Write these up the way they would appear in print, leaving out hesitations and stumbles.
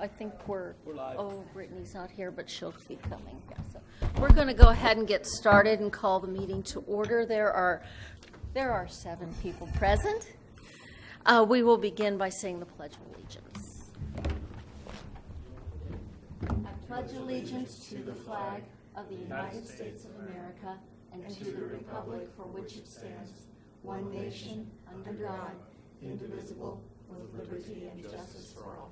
I think We're live. oh, Brittany's not here, but she'll be coming. Yeah, so we're going to go ahead and get started and call the meeting to order. There are 7 people present. We will begin by saying the Pledge of Allegiance. I pledge allegiance to the flag of the United States of America and to the republic for which it stands, one nation, under God, indivisible, with liberty and justice for all.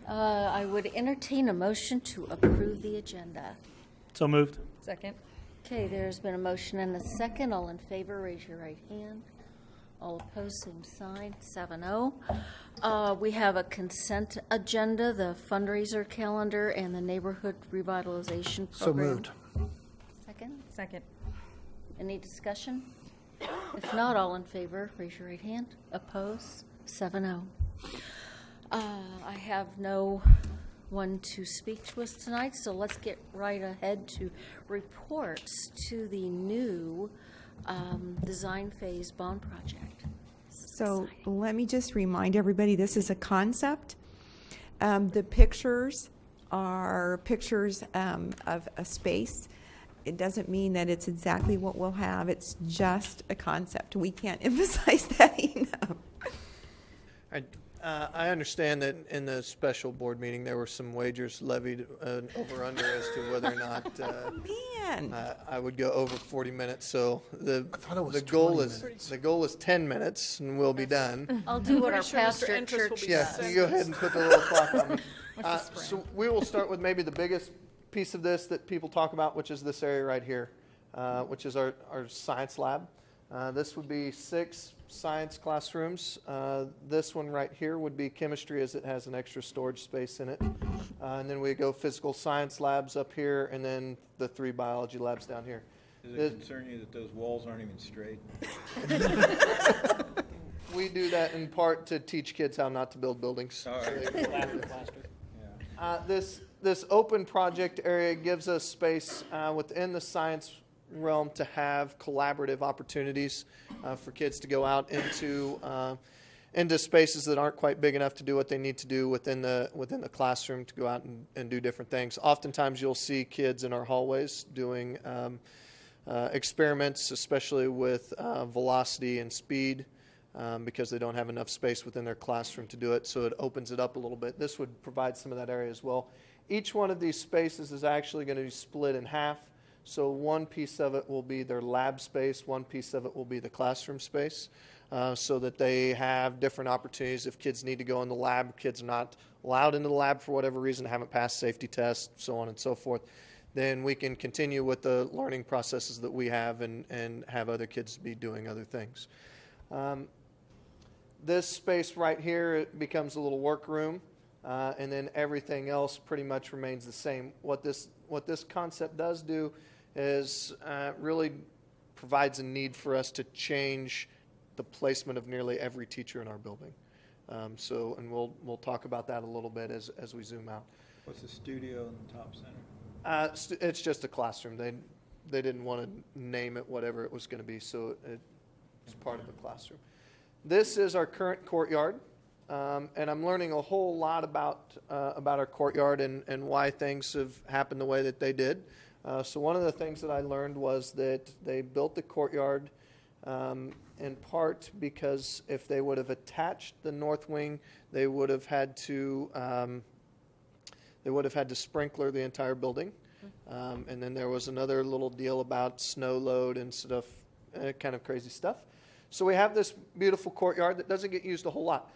I would entertain a motion to approve the agenda. So moved. Second. Okay, there's been a motion and a second. All in favor, raise your right hand. All opposed, same sign, 7-0. We have a consent agenda, the fundraiser calendar, and the neighborhood revitalization program. So moved. Second? Second. Any discussion? If not, all in favor, raise your right hand. Opposed? 7-0. I have no one to speak to us tonight, so let's get right ahead to reports to the new design phase bond project. So let me just remind everybody, this is a concept. The pictures are pictures of a space. It doesn't mean that it's exactly what we'll have. It's just a concept. We can't emphasize that enough. I understand that in the special board meeting, there were some wagers levied over under as to whether or not Man. I would go over 40 minutes. So the goal is 10 minutes, and we'll be done. I'll do what our Pretty sure Mr. pastor at Interest will church be Yeah, does. you go ahead and put the little clock on me. So we will start with maybe the biggest piece of this that people talk about, which is this area right here, which is our science lab. This would be 6 science classrooms. This one right here would be chemistry, as it has an extra storage space in it. And then we go physical science labs up here, and then the 3 biology labs down here. Does it concern you that those walls aren't even straight? We do that in part to teach kids how not to build buildings. All right. Yeah. This open project area gives us space within the science realm to have collaborative opportunities for kids to go out into spaces that aren't quite big enough to do what they need to do within the classroom, to go out and do different things. Oftentimes you'll see kids in our hallways doing experiments, especially with velocity and speed, because they don't have enough space within their classroom to do it, so it opens it up a little bit. This would provide some of that area as well. Each one of these spaces is actually going to be split in half. So one piece of it will be their lab space, one piece of it will be the classroom space, so that they have different opportunities. If kids need to go in the lab, kids are not allowed into the lab for whatever reason, haven't passed safety tests, so on and so forth, then we can continue with the learning processes that we have and have other kids be doing other things. This space right here, it becomes a little workroom, and then everything else pretty much remains the same. What this concept does do is really provides a need for us to change the placement of nearly every teacher in our building. And we'll talk about that a little bit as we zoom out. What's the studio in the top center? It's just a classroom. They didn't want to name it whatever it was going to be, so it's part of the classroom. This is our current courtyard, and I'm learning a whole lot about our courtyard and why things have happened the way that they did. So one of the things that I learned was that they built the courtyard in part because if they would have attached the north wing, they would have had to sprinkler the entire building. And then there was another little deal about snow load and stuff, kind of crazy stuff. So we have this beautiful courtyard that doesn't get used a whole lot.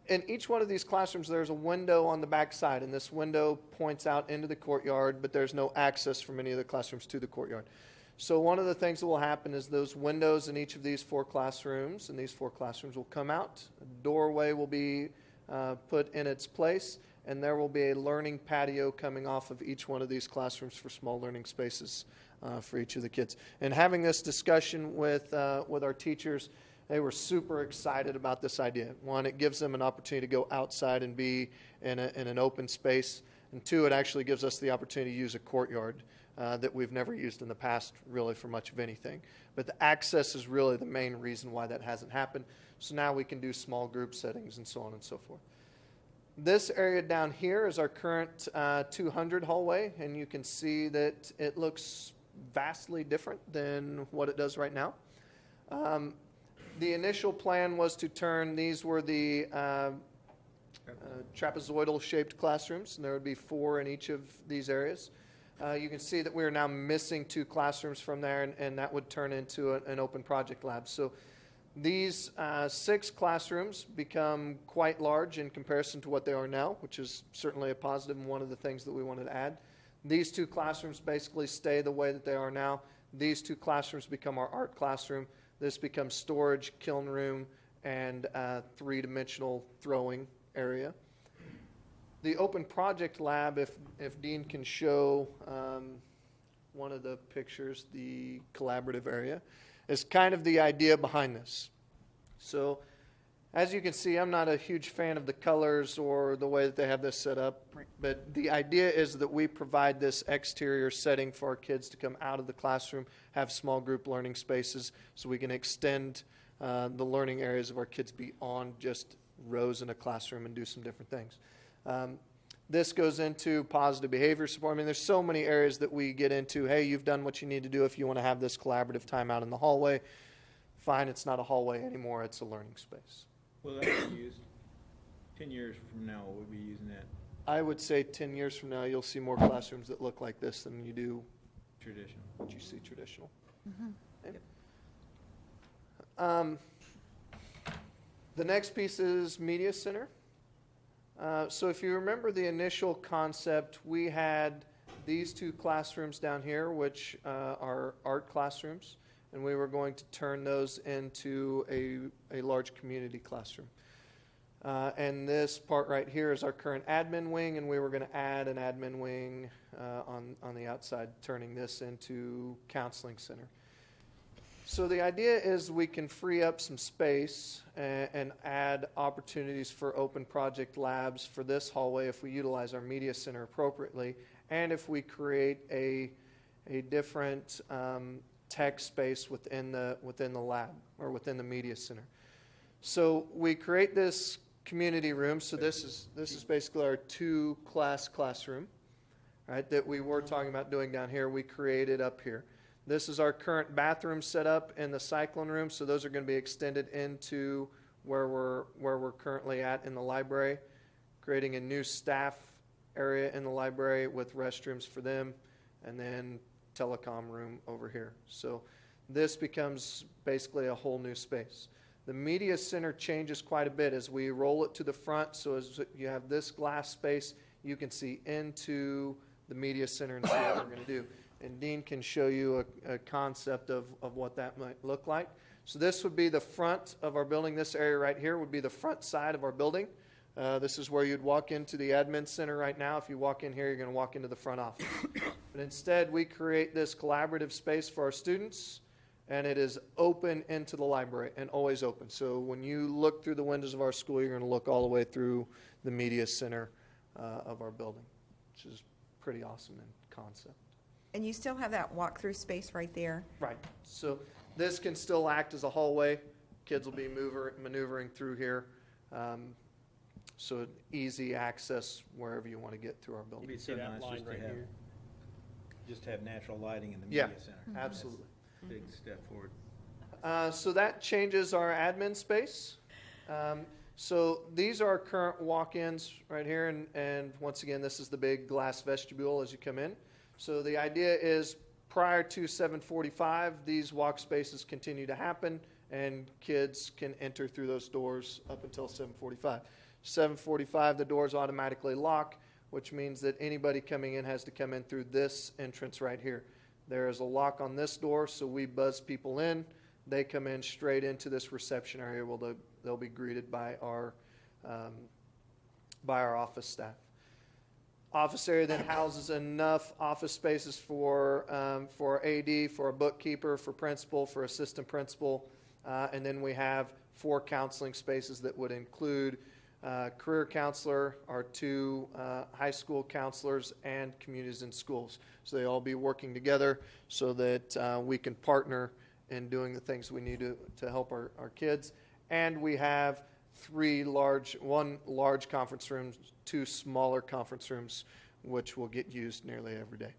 In each one of these classrooms, there's a window on the back side, and this window points out into the courtyard, but there's no access from any of the classrooms to the courtyard. So one of the things that will happen is those windows in each of these 4 classrooms, and these 4 classrooms will come out. A doorway will be put in its place, and there will be a learning patio coming off of each one of these classrooms for small learning spaces for each of the kids. And having this discussion with our teachers, they were super excited about this idea. 1, it gives them an opportunity to go outside and be in an open space. And 2, it actually gives us the opportunity to use a courtyard that we've never used in the past really for much of anything. But the access is really the main reason why that hasn't happened. So now we can do small group settings and so on and so forth. This area down here is our current 200 hallway, and you can see that it looks vastly different than what it does right now. The initial plan was to turn, these were the trapezoidal shaped classrooms, and there would be 4 in each of these areas. You can see that we are now missing 2 classrooms from there, and that would turn into an open project lab. So these 6 classrooms become quite large in comparison to what they are now, which is certainly a positive and one of the things that we wanted to add. These 2 classrooms basically stay the way that they are now. These 2 classrooms become our art classroom. This becomes storage, kiln room, and 3-dimensional throwing area. The open project lab, if Dean can show one of the pictures, the collaborative area, is kind of the idea behind this. So as you can see, I'm not a huge fan of the colors or the way that they have this set up, but the idea is that we provide this exterior setting for our kids to come out of the classroom, have small group learning spaces, so we can extend the learning areas of our kids beyond just rows in a classroom and do some different things. This goes into positive behavior support. I mean, there's so many areas that we get into. Hey, you've done what you need to do if you want to have this collaborative time out in the hallway. Fine, it's not a hallway anymore. It's a learning space. Well, that be used 10 years from now, we'll be using that I would say 10 years from now, you'll see more classrooms that look like this than you do traditional. what you see traditional. Okay. The next piece is Media Center. So if you remember the initial concept, we had these 2 classrooms down here, which are art classrooms, and we were going to turn those into a large community classroom. And this part right here is our current admin wing, and we were going to add an admin wing on the outside, turning this into counseling center. So the idea is we can free up some space and add opportunities for open project labs for this hallway if we utilize our media center appropriately, and if we create a different tech space within the lab or within the media center. So we create this community room. So this is basically our 2-class classroom, right? That we were talking about doing down here. We created up here. This is our current bathroom setup in the cyclone room. So those are going to be extended into where we're currently at in the library, creating a new staff area in the library with restrooms for them, and then telecom room over here. So this becomes basically a whole new space. The media center changes quite a bit as we roll it to the front. So as you have this glass space, you can see into the media center and see what we're going to do. And Dean can show you a concept of what that might look like. So this would be the front of our building. This area right here would be the front side of our building. This is where you'd walk into the admin center right now. If you walk in here, you're going to walk into the front office. But instead, we create this collaborative space for our students, and it is open into the library and always open. So when you look through the windows of our school, you're going to look all the way through the media center of our building, which is pretty awesome in concept. And you still have that walk-through space right there. Right. So this can still act as a hallway. Kids will be maneuvering through here. So easy access wherever you want to get through our building. It'd be so nice just to have natural lighting in the Yeah, media center. absolutely. Big step forward. So that changes our admin space. So these are our current walk-ins right here. And once again, this is the big glass vestibule as you come in. So the idea is prior to 7:45, these walk spaces continue to happen, and kids can enter through those doors up until 7:45. 7:45, the doors automatically lock, which means that anybody coming in has to come in through this entrance right here. There is a lock on this door, so we buzz people in. They come in straight into this reception area where they'll be greeted by our office staff. Office area then houses enough office spaces for AD, for a bookkeeper, for principal, for assistant principal, and then we have 4 counseling spaces that would include career counselor, our 2 high school counselors, and communities in schools. So they all be working together so that we can partner in doing the things we need to help our kids. and we have one large conference room, 2 smaller conference rooms, which will get used nearly every day.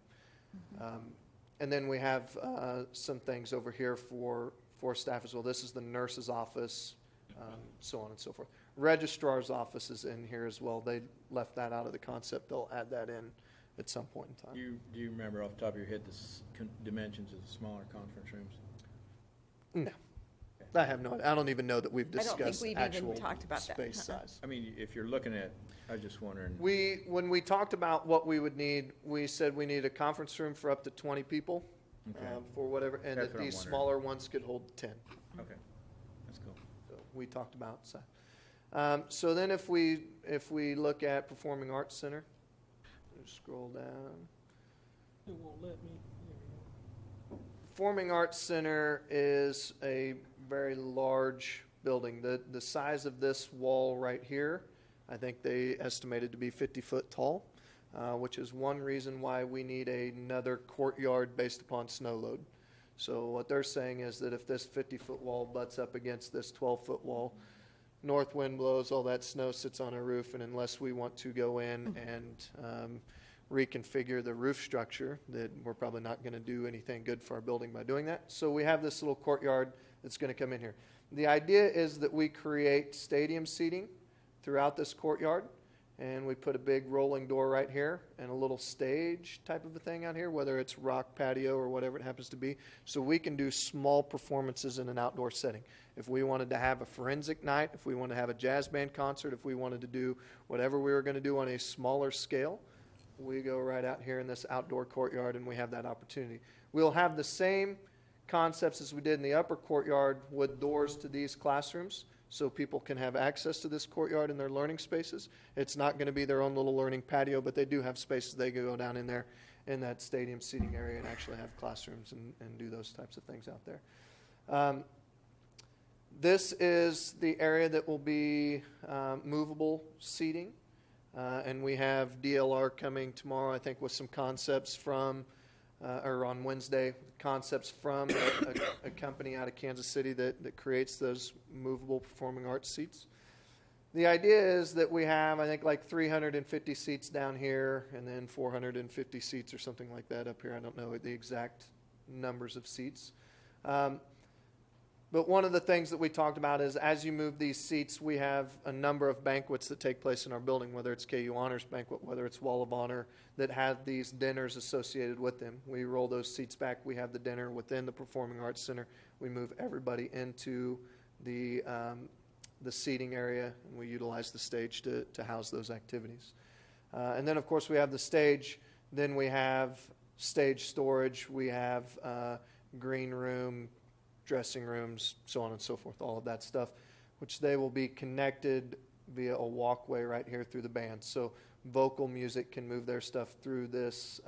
And then we have some things over here for staff as well. This is the nurse's office, so on and so forth. Registrar's office is in here as well. They left that out of the concept. They'll add that in at some point in time. Do you remember off the top of your head the dimensions of the smaller conference rooms? No. I have no idea. I don't even know that we've I don't think discussed we've even actual talked about that. space size. I mean, if you're looking at, I was just wondering. When we talked about what we would need, we said we need a conference room for up to 20 people Okay. for whatever, and That's that what I'm these wondering. smaller ones could hold 10. Okay, that's cool. So we talked about size. So then if we look at Performing Arts Center, scroll down. It won't let me. Performing Arts Center is a very large building. The size of this wall right here, I think they estimated to be 50 foot tall, which is one reason why we need another courtyard based upon snow load. So what they're saying is that if this 50-foot wall butts up against this 12-foot wall, north wind blows, all that snow sits on our roof, and unless we want to go in and reconfigure the roof structure, that we're probably not going to do anything good for our building by doing that. So we have this little courtyard that's going to come in here. The idea is that we create stadium seating throughout this courtyard, and we put a big rolling door right here and a little stage type of a thing out here, whether it's rock patio or whatever it happens to be, so we can do small performances in an outdoor setting. If we wanted to have a forensic night, if we wanted to have a jazz band concert, if we wanted to do whatever we were going to do on a smaller scale, we go right out here in this outdoor courtyard and we have that opportunity. We'll have the same concepts as we did in the upper courtyard with doors to these classrooms so people can have access to this courtyard in their learning spaces. It's not going to be their own little learning patio, but they do have spaces they can go down in there in that stadium seating area and actually have classrooms and do those types of things out there. This is the area that will be movable seating. And we have DLR coming tomorrow, I think, with some concepts from, or on Wednesday, concepts from a company out of Kansas City that creates those movable performing arts seats. The idea is that we have, I think, like 350 seats down here and then 450 seats or something like that up here. I don't know the exact numbers of seats. But one of the things that we talked about is as you move these seats, we have a number of banquets that take place in our building, whether it's KU Honors Banquet, whether it's Wall of Honor, that have these dinners associated with them. We roll those seats back. We have the dinner within the Performing Arts Center. We move everybody into the seating area, and we utilize the stage to house those activities. And then, of course, we have the stage. Then we have stage storage. We have green room, dressing rooms, so on and so forth, all of that stuff, which they will be connected via a walkway right here through the band. So vocal music can move their stuff through this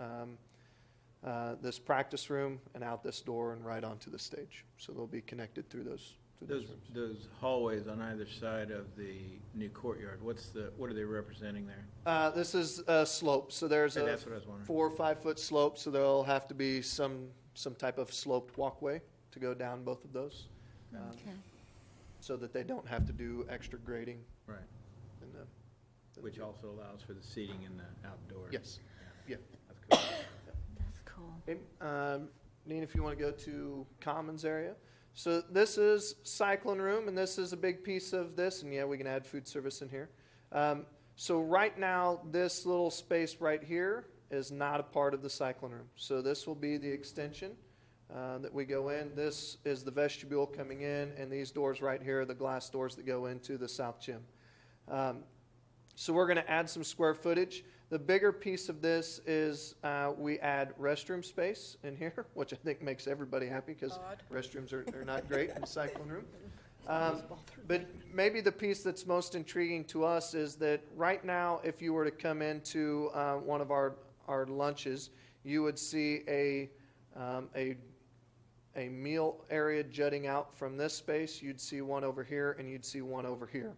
this practice room and out this door and right onto the stage. So they'll be connected through those rooms. Those hallways on either side of the new courtyard, what are they representing there? This is a slope, so there's Okay, a that's what I was wondering. 4 or 5 foot slope, so there'll have to be some type of sloped walkway to go down both of those, Okay. so that they don't have to do extra grading. Right, In the which also allows for the seating in the outdoor. Yes. Yeah. That's cool. That's cool. Okay, Nina, if you want to go to Commons area. So this is Cyclone Room, and this is a big piece of this, and yeah, we can add food service in here. So right now, this little space right here is not a part of the Cyclone Room. So this will be the extension that we go in. This is the vestibule coming in, and these doors right here are the glass doors that go into the south gym. So we're going to add some square footage. The bigger piece of this is we add restroom space in here, which I think makes everybody happy because restrooms are not great in the Cyclone Room. But maybe the piece that's most intriguing to us is that right now, if you were to come into one of our lunches, you would see a meal area jutting out from this space. You'd see one over here, and you'd see one over here.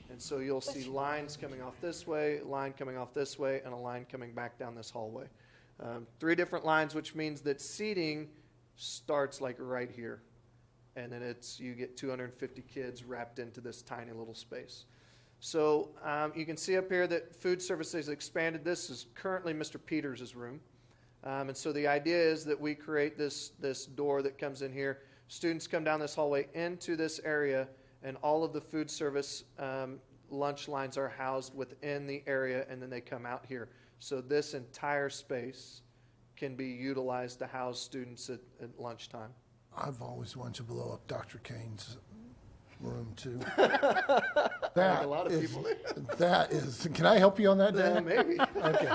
And so you'll see lines coming off this way, a line coming off this way, and a line coming back down this hallway. 3 different lines, which means that seating starts like right here. and then you get 250 kids wrapped into this tiny little space. So you can see up here that food service has expanded. This is currently Mr. Peters' room. And so the idea is that we create this door that comes in here. Students come down this hallway into this area, and all of the food service lunch lines are housed within the area, and then they come out here. So this entire space can be utilized to house students at lunchtime. I've always wanted to blow up Dr. Kane's room too. Like a lot of people do. That is, can I help you on that, Dan? Maybe. Okay.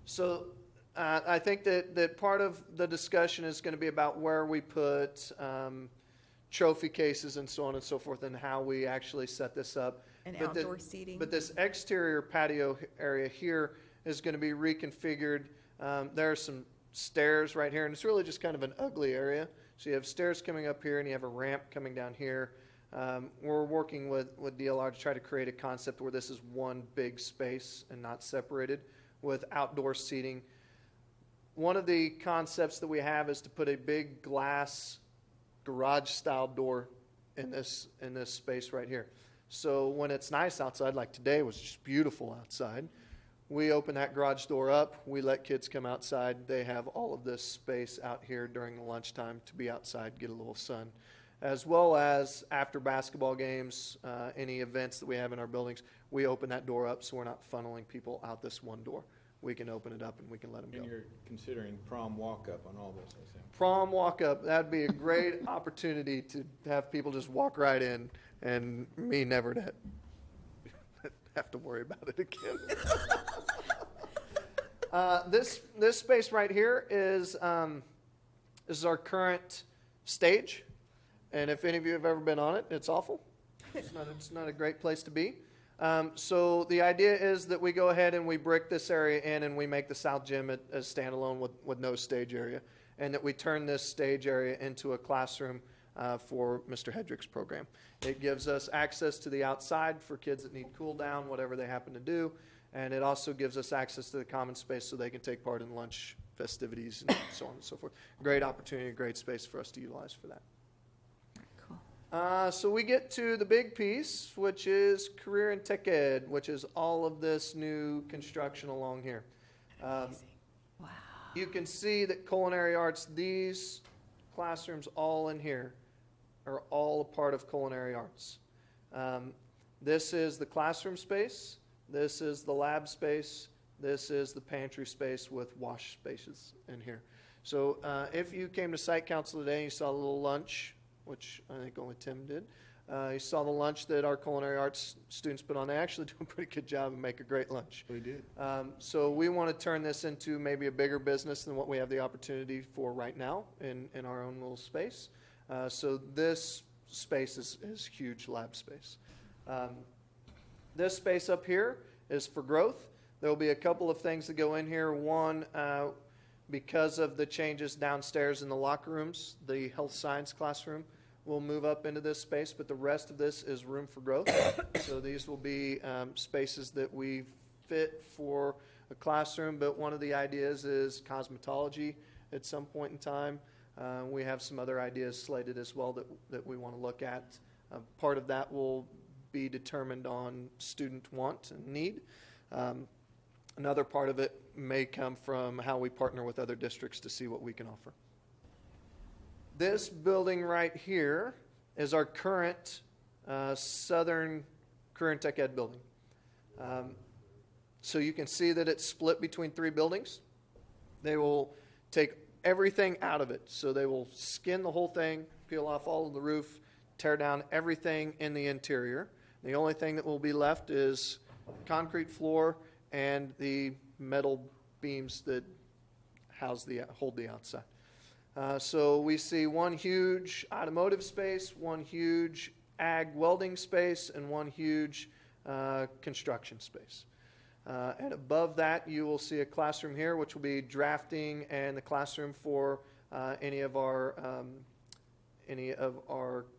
So I think that part of the discussion is going to be about where we put trophy cases and so on and so forth, and how we actually set this up. And But outdoor seating. But this exterior patio area here is going to be reconfigured. There are some stairs right here, and it's really just kind of an ugly area. So you have stairs coming up here, and you have a ramp coming down here. We're working with DLR to try to create a concept where this is one big space and not separated, with outdoor seating. One of the concepts that we have is to put a big glass garage-style door in this space right here. So when it's nice outside, like today was just beautiful outside, we open that garage door up, we let kids come outside. They have all of this space out here during the lunchtime to be outside, get a little sun, as well as after basketball games, any events that we have in our buildings, we open that door up so we're not funneling people out this one door. We can open it up and we can let them And go. you're considering prom walk-up on all this, I think. Prom walk-up, that'd be a great opportunity to have people just walk right in and me never to have to worry about it again. This space right here is our current stage. And if any of you have ever been on it, it's awful. It's not a great place to be. So the idea is that we go ahead and we brick this area in, and we make the South Gym a standalone with no stage area, and that we turn this stage area into a classroom for Mr. Hedrick's program. It gives us access to the outside for kids that need cool down, whatever they happen to do, and it also gives us access to the common space so they can take part in lunch festivities and so on and so forth. Great opportunity, great space for us to utilize for that. So we get to the big piece, which is career and tech ed, which is all of this new construction along here. Wow. You can see that culinary arts, these classrooms all in here are all a part of culinary arts. This is the classroom space. This is the lab space. This is the pantry space with wash spaces in here. So if you came to site council today and you saw a little lunch, which I think only Tim did. You saw the lunch that our culinary arts students put on. They actually do a pretty good job and make a great lunch. We did. So we want to turn this into maybe a bigger business than what we have the opportunity for right now in our own little space. So this space is huge lab space. This space up here is for growth. There will be a couple of things that go in here. One, because of the changes downstairs in the locker rooms, the health science classroom will move up into this space, but the rest of this is room for growth. So these will be spaces that we fit for a classroom, but one of the ideas is cosmetology at some point in time. We have some other ideas slated as well that we want to look at. Part of that will be determined on student want and need. Another part of it may come from how we partner with other districts to see what we can offer. This building right here is our current Southern Career and Tech Ed building. So you can see that it's split between 3 buildings. They will take everything out of it. So they will skin the whole thing, peel off all of the roof, tear down everything in the interior. The only thing that will be left is concrete floor and the metal beams that hold the outside. So we see one huge automotive space, one huge ag welding space, and one huge construction space. And above that, you will see a classroom here, which will be drafting and the classroom for any of our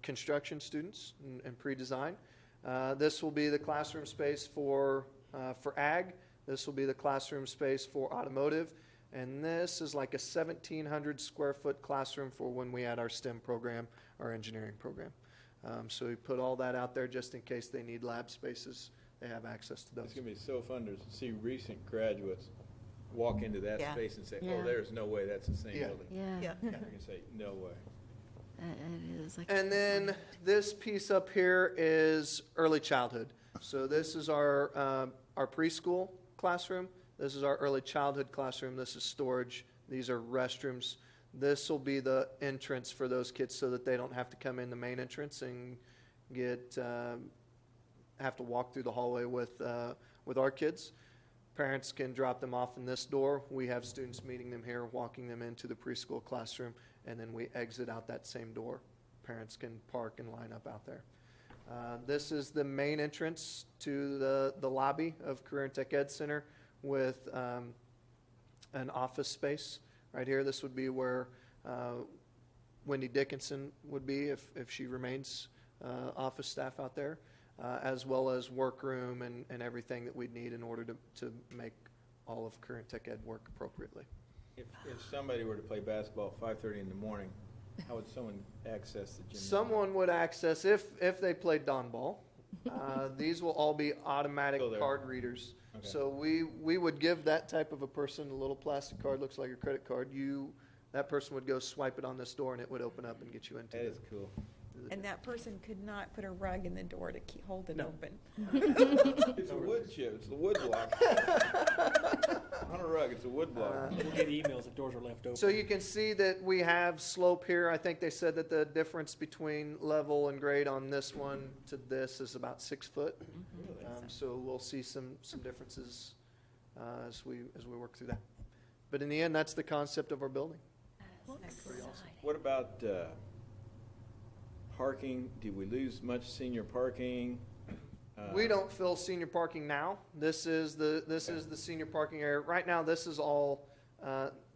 construction students and pre-design. This will be the classroom space for ag. This will be the classroom space for automotive. And this is like a 1,700 square foot classroom for when we had our STEM program, our engineering program. So we put all that out there just in case they need lab spaces. They have access to those. It's gonna be so fun to see recent graduates walk into that Yeah. space and say, Yeah. oh, there's no way that's the same Yeah. building. Yeah, They're gonna say, no way. it is. I And can't then wait. this piece up here is early childhood. So this is our preschool classroom. This is our early childhood classroom. This is storage. These are restrooms. This will be the entrance for those kids so that they don't have to come in the main entrance and have to walk through the hallway with our kids. Parents can drop them off in this door. We have students meeting them here, walking them into the preschool classroom, and then we exit out that same door. Parents can park and line up out there. This is the main entrance to the lobby of Career and Tech Ed Center with an office space right here. This would be where Wendy Dickinson would be if she remains office staff out there, as well as workroom and everything that we'd need in order to make all of Career and Tech Ed work appropriately. If somebody were to play basketball at 5:30 in the morning, how would someone access the gym? Someone would access, if they played Dawn Ball, these will all be automatic Still there. card readers. Okay. So we would give that type of a person a little plastic card, looks like a credit card. That person would go swipe it on this door and it would open up and get you into That is cool. And that person could not put a rug in the door to hold it No. open. It's a wood chip, it's a wood block. Not a rug, it's a wood block. We'll get emails if doors are left open. So you can see that we have slope here. I think they said that the difference between level and grade on this one to this is about 6 foot. Really? So we'll see some differences as we work through that. But in the end, that's the concept of our building. Exciting. What about parking? Did we lose much senior parking? We don't fill senior parking now. This is the senior parking area. Right now, this is all,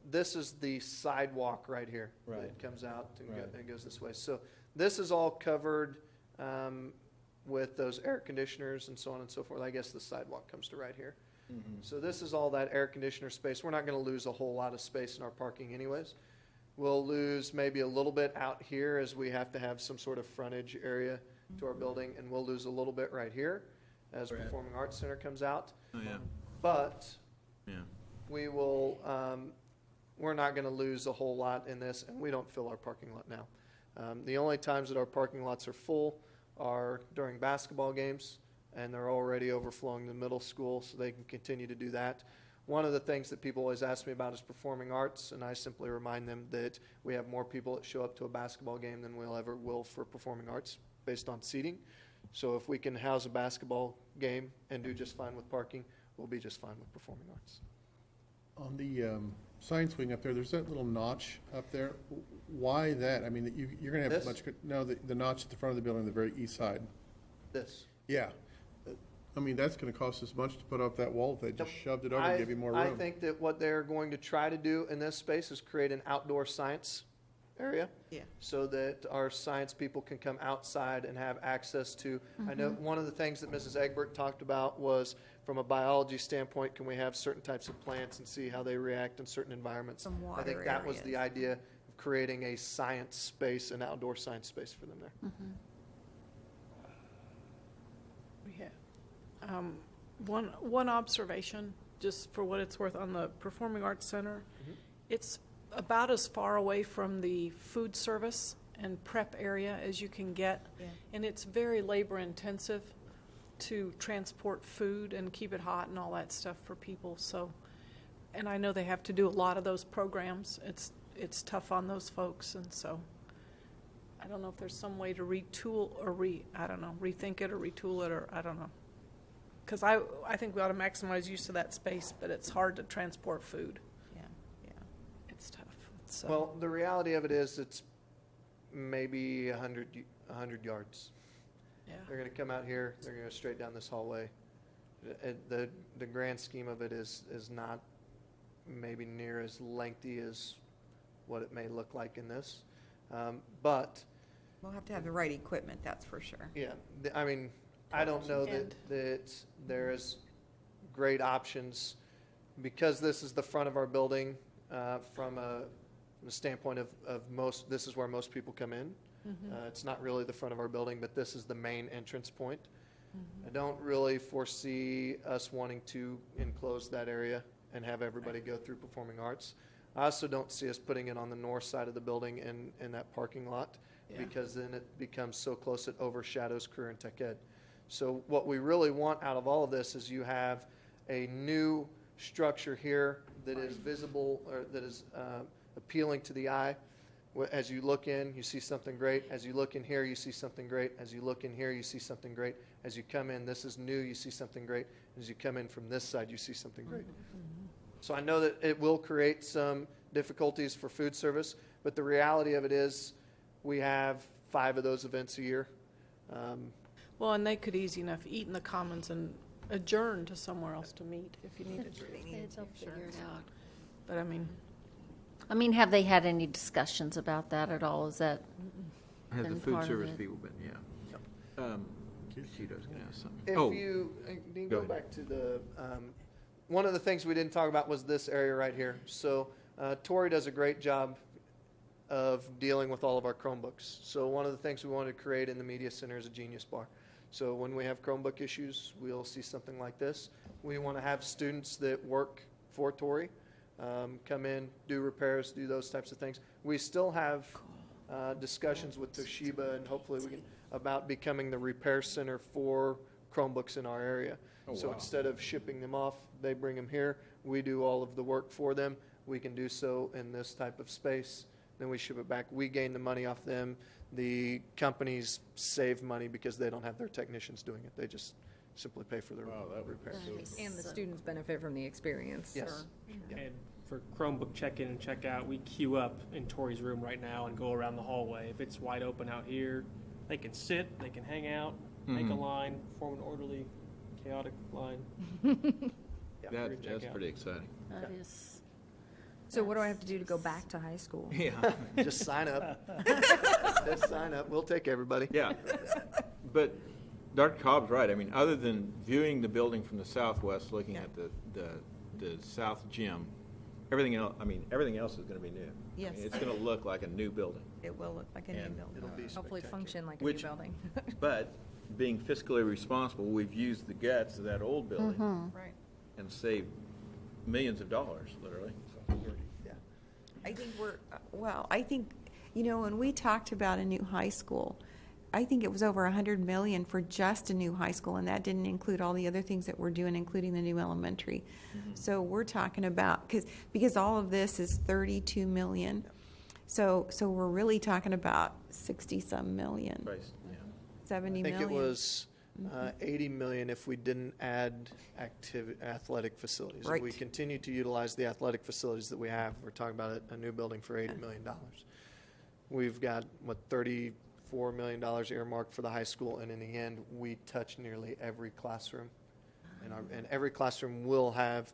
this is the sidewalk right here. Right. That comes out and Right. and goes this way. So this is all covered with those air conditioners and so on and so forth. I guess the sidewalk comes to right here. Mhm. So this is all that air conditioner space. We're not going to lose a whole lot of space in our parking anyways. We'll lose maybe a little bit out here as we have to have some sort of frontage area to our building, and we'll lose a little bit right here as Right. Performing Arts Center comes out. Oh, yeah, But yeah. we will, we're not going to lose a whole lot in this, and we don't fill our parking lot now. The only times that our parking lots are full are during basketball games, and they're already overflowing the middle school, so they can continue to do that. One of the things that people always ask me about is performing arts, and I simply remind them that we have more people that show up to a basketball game than we'll ever will for performing arts based on seating. So if we can house a basketball game and do just fine with parking, we'll be just fine with performing arts. On the science wing up there, there's that little notch up there. Why that? I mean, you're going to have This? much, no, the notch at the front of the building on the very east side. This. Yeah. I mean, that's going to cost us much to put up that wall if they just shoved it over and give you more room. I think that what they're going to try to do in this space is create an outdoor science area. Yeah. So that our science people can come outside and have access to, I know one of the things that Mrs. Egbert talked about was from a biology standpoint, can we have certain types of plants and see how they react in certain environments? Some I think water that was the areas. idea of creating a science space, an outdoor science space for them there. Yeah. One observation, just for what it's worth, on the Performing Arts Center, it's about as far away from the food service and prep area as you can get. Yeah. And it's very labor intensive to transport food and keep it hot and all that stuff for people, so. And I know they have to do a lot of those programs. It's tough on those folks, and so. I don't know if there's some way to retool or rethink it or retool it, or I don't know. Because I think we ought to maximize use of that space, but it's hard to transport food. Yeah, yeah. It's tough. So. Well, the reality of it is it's maybe 100 yards. Yeah. They're going to come out here, they're going to go straight down this hallway. The grand scheme of it is not maybe near as lengthy as what it may look like in this. But, We'll have to have the right equipment, that's for sure. yeah, I mean, I don't know And- that there is great options. Because this is the front of our building, from a standpoint of most, this is where most people come in. It's not really the front of our building, but this is the main entrance point. I don't really foresee us wanting to enclose that area and have everybody go through performing arts. I also don't see us putting it on the north side of the building in that parking lot, because then it becomes so close it overshadows career and tech ed. So what we really want out of all of this is you have a new structure here that is visible, or that is appealing to the eye. As you look in, you see something great. As you look in here, you see something great. As you look in here, you see something great. As you come in, this is new, you see something great. As you come in from this side, you see something great. So I know that it will create some difficulties for food service, but the reality of it is we have 5 of those events a year. Well, and they could easy enough eat in the commons and adjourn to somewhere else to meet if you needed to. They'll figure it out. But I mean, have they had any discussions about that at all? Is that Have the been food part of service it? people been, Cheeto's gonna ask something. If Oh, you, Dean, go go ahead. back to the, one of the things we didn't talk about was this area right here. So Tori does a great job of dealing with all of our Chromebooks. So one of the things we wanted to create in the media center is a Genius Bar. So when we have Chromebook issues, we'll see something like this. We want to have students that work for Tori come in, do repairs, do those types of things. We still have discussions with Toshiba, and hopefully we can, about becoming the repair center for Chromebooks in our area. Oh, So wow. instead of shipping them off, they bring them here. We do all of the work for them. We can do so in this type of space. Then we ship it back. We gain the money off them. The companies save money because they don't have their technicians doing it. They just simply pay for their Wow, that would repair. That is And the so- students benefit from the experience. Yes. And for Chromebook check-in and check-out, we queue up in Tori's room right now and go around the hallway. If it's wide open out here, they can sit, they can hang out, make a Mhm. line, form an orderly, chaotic line. That's pretty exciting. That is. So what do I have to do to go back to high school? Yeah, Just sign up. Just sign up. We'll take everybody. yeah. But Dr. Cobb's right. I mean, other than viewing the building from the southwest, looking at the south gym, everything else, everything else is gonna be new. I mean, Yes. It's gonna look like a new building. It will look like a new And building. It'll be Hopefully spectacular. function like a new Which- building. But being fiscally responsible, we've used the guts of that old building Right. and saved millions of dollars, literally. Yeah. I think I think, when we talked about a new high school, I think it was over 100 million for just a new high school, and that didn't include all the other things that we're doing, including the new elementary. So we're talking about, because all of this is 32 million. So we're really talking about 60-some million, Price, yeah. 70 I think million. it was 80 million if we didn't add athletic facilities. If we Right. continue to utilize the athletic facilities that we have, we're talking about a new building for $80 million. We've got, $34 million earmarked for the high school, and in the end, we touch nearly every classroom. And every classroom will have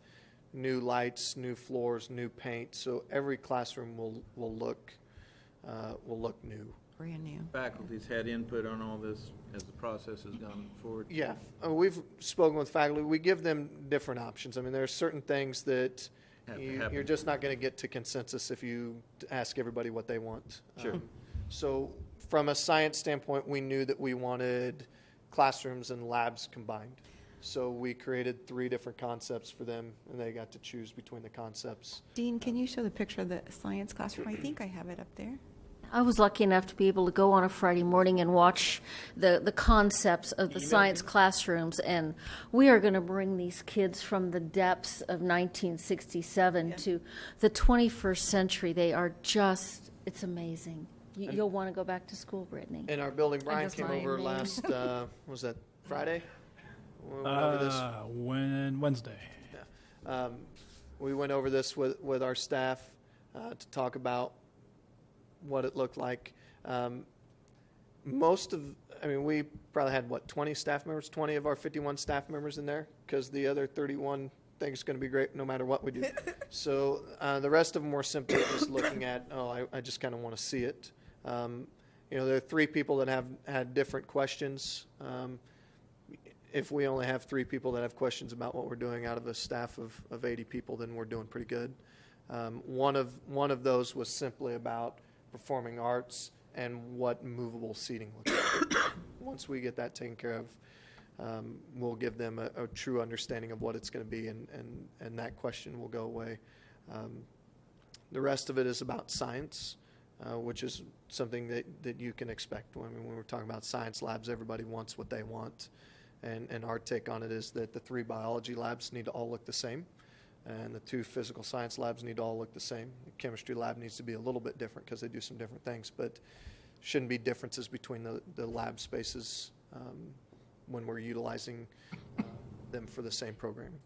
new lights, new floors, new paint, so every classroom will look new. Brand new. Faculty's had input on all this as the process has gone forward. Yeah, we've spoken with faculty. We give them different options. There are certain things that Have to you're happen. just not going to get to consensus if you ask everybody what they want. Sure. So from a science standpoint, we knew that we wanted classrooms and labs combined. So we created 3 different concepts for them, and they got to choose between the concepts. Dean, can you show the picture of the science classroom? I think I have it up there. I was lucky enough to be able to go on a Friday morning and watch the concepts of the science classrooms, and we are going to bring these kids from the depths of 1967 to the 21st century. They are just, it's amazing. You'll want to go back to school, Brittany. In our building, Brian just came my over name. last, was that Friday? We went over this. Wednesday. We went over this with our staff to talk about what it looked like. We probably had, 20 staff members, 20 of our 51 staff members in there, because the other 31 think it's going to be great no matter what we do. So the rest of them were simply just looking at, I just kind of want to see it. There are 3 people that have had different questions. If we only have 3 people that have questions about what we're doing out of a staff of 80 people, then we're doing pretty good. One of those was simply about performing arts and what movable seating looks like. Once we get that taken care of, we'll give them a true understanding of what it's going to be, and that question will go away. The rest of it is about science, which is something that you can expect. When we're talking about science labs, everybody wants what they want. And our take on it is that the 3 biology labs need to all look the same, and the 2 physical science labs need to all look the same. The chemistry lab needs to be a little bit different because they do some different things, but shouldn't be differences between the lab spaces when we're utilizing them for the same programming.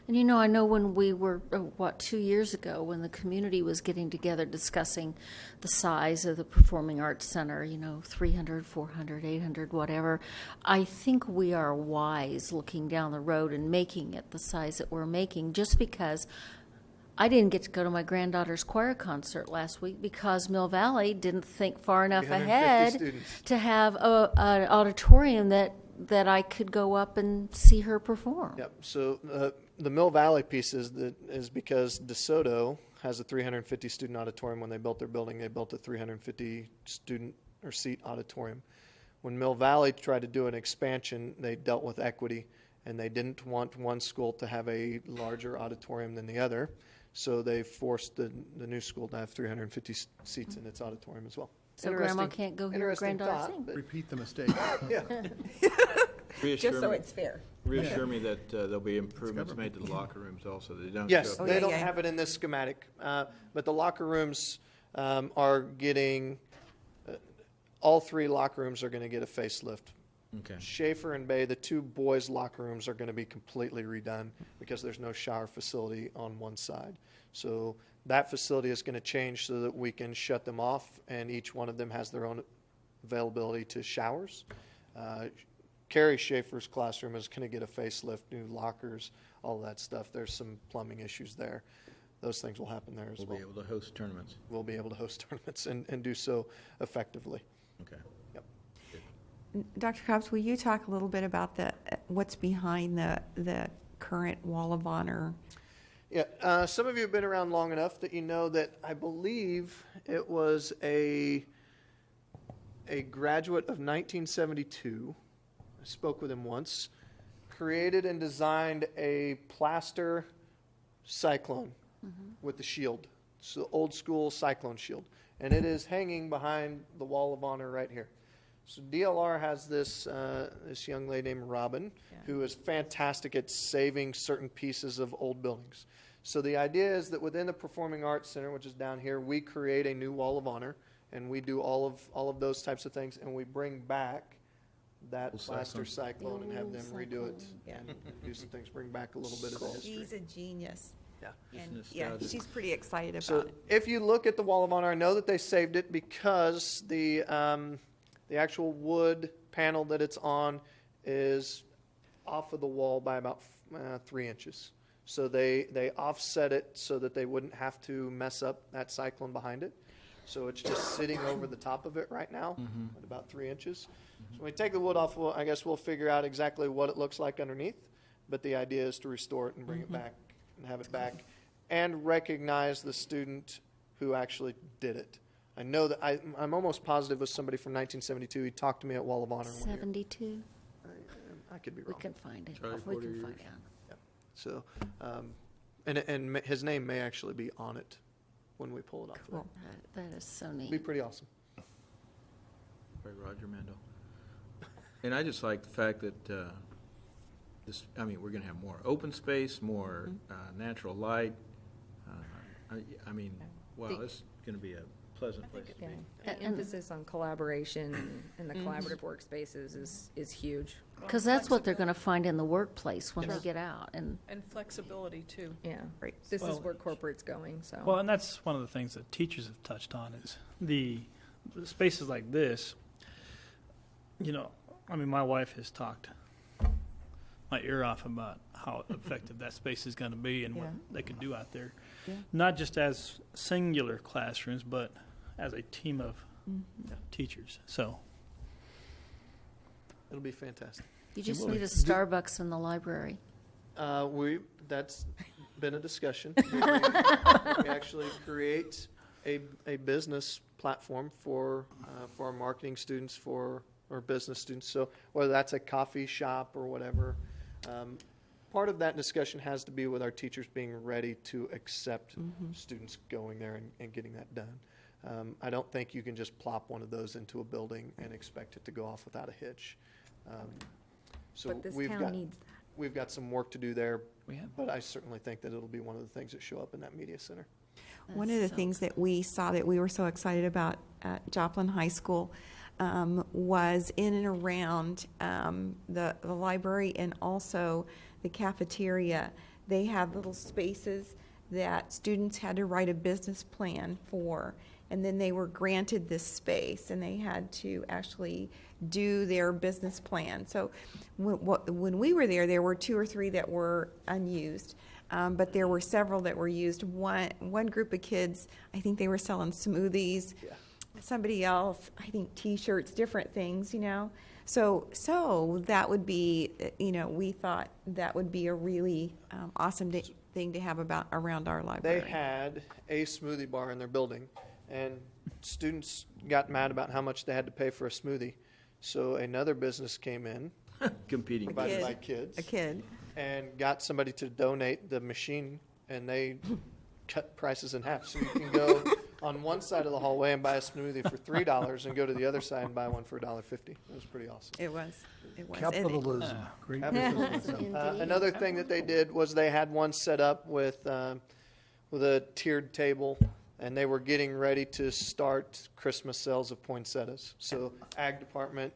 And I know when we were, 2 years ago, when the community was getting together discussing the size of the Performing Arts Center, 300, 400, 800, whatever, I think we are wise looking down the road and making it the size that we're making, just because I didn't get to go to my granddaughter's choir concert last week because Mill Valley didn't think far enough 350 ahead students. to have an auditorium that I could go up and see her perform. Yep. So the Mill Valley piece is because DeSoto has a 350 student auditorium. When they built their building, they built a 350 student or seat auditorium. When Mill Valley tried to do an expansion, they dealt with equity, and they didn't want one school to have a larger auditorium than the other. So they forced the new school to have 350 seats in its auditorium as well. So Grandma Interesting- can't go hear her interesting granddaughter thought, sing. but- Repeat the mistake. Yeah. Just so it's fair. Reassure me that there'll be improvements made to the locker rooms also. They don't Yes, show up. they yeah, don't yeah. have it in this schematic, but the locker rooms are getting, all 3 locker rooms are going to get a facelift. Okay. Schaefer and Bay, the 2 boys' locker rooms are going to be completely redone because there's no shower facility on one side. So that facility is going to change so that we can shut them off, and each one of them has their own availability to showers. Carrie Schaefer's classroom is going to get a facelift, new lockers, all that stuff. There's some plumbing issues there. Those things will happen there as We'll well. be able to host tournaments. We'll be able to host tournaments and do so effectively. Okay. Dr. Cobbs, will you talk a little bit about what's behind the current Wall of Honor? Yeah, some of you have been around long enough that you know that I believe it was a graduate of 1972. I spoke with him once. Created and designed a plaster cyclone with the shield. It's the old school cyclone shield. And it is hanging behind the Wall of Honor right here. So DLR has this young lady named Robin, who is fantastic at saving certain pieces of old buildings. So the idea is that within the Performing Arts Center, which is down here, we create a new Wall of Honor, and we do all of those types of things, and we bring back that Old plaster cyclone and have them old redo it Yeah. and do some things, bring back a little bit of the history. She's a genius. Yeah. And It's yeah, nostalgic. she's pretty excited So about it. if you look at the Wall of Honor, I know that they saved it because the actual wood panel that it's on is off of the wall by about 3 inches. So they offset it so that they wouldn't have to mess up that cyclone behind it. So it's just sitting over the top of it right now at about 3 inches. So when we take the wood off, I guess we'll figure out exactly what it looks like underneath. But the idea is to restore it and bring it back and have it back and recognize the student who actually did it. I know that I'm almost positive it was somebody from 1972. He talked to me at Wall of Honor one year. 72. I could be We wrong. can find it. Charlie We Porter can find years. out. So, and his name may actually be on it when we pull it off. Cool. That is so It'd be neat. pretty awesome. By Roger Mendel. And I just like the fact that we're going to have more open space, more natural light. Wow, The- this is going to be a pleasant place to Yeah. be. The And- emphasis on collaboration and the collaborative workspaces is huge. Because that's what they're going to find in the workplace when they Yes. get out. And And flexibility, too. Yeah. Right. This is Well- where corporate's going, so. Well, and that's one of the things that teachers have touched on is the spaces like this. My wife has talked my ear off about how effective that space is going to be and what Yeah. they can do out there. Yeah. Not just as singular classrooms, but as a team of teachers. So, It'll be fantastic. you just will need be. a Starbucks in the library. That's been a discussion. We actually create a business platform for our marketing students, for our business students. So whether that's a coffee shop or whatever, part of that discussion has to be with our teachers being ready to accept students going there and getting that done. I don't think you can just plop one of those into a building and expect it to go off without a hitch. So But this we've town got needs that. we've got some work to do there, We have. but I certainly think that it'll be one of the things that show up in that media center. One of the things that we saw that we were so excited about at Joplin High School was in and around the library and also the cafeteria. They have little spaces that students had to write a business plan for, and then they were granted this space, and they had to actually do their business plan. So when we were there were 2 or 3 that were unused. But there were several that were used. One group of kids, I think they were selling smoothies. Yeah. Somebody else, I think T-shirts, different things, So that would be, we thought that would be a really awesome thing to have around our library. They had a smoothie bar in their building, and students got mad about how much they had to pay for a smoothie. So another business came in, Competing. provided by kids, A kid. and got somebody to donate the machine, and they cut prices in half. So you can go on one side of the hallway and buy a smoothie for $3 and go to the other side and buy one for $1.50. It was pretty awesome. It was. And Capitalism. Great. Another thing that they did was they had one set up with a tiered table, and they were getting ready to start Christmas sales of poinsettias. So ag department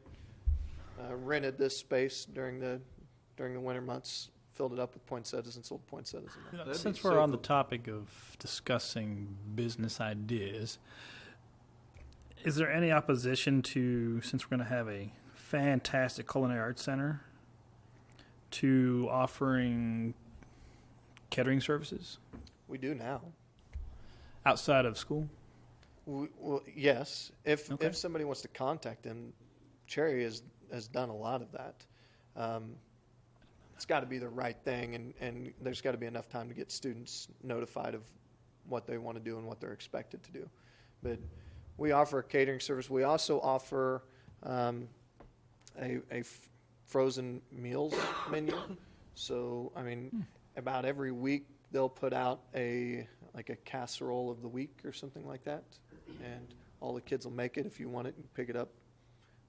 rented this space during the winter months, filled it up with poinsettias, and sold poinsettias in there. That'd be Since so we're on the cool. topic of discussing business ideas, is there any opposition to, since we're going to have a fantastic culinary arts center, to offering catering services We do now. outside of school? Well, yes, if Okay. somebody wants to contact them, Cherry has done a lot of that. It's got to be the right thing, and there's got to be enough time to get students notified of what they want to do and what they're expected to do. But we offer a catering service. We also offer a frozen meals menu. So, I mean, about every week they'll put out a casserole of the week or something like that, and all the kids will make it. If you want it, you pick it up.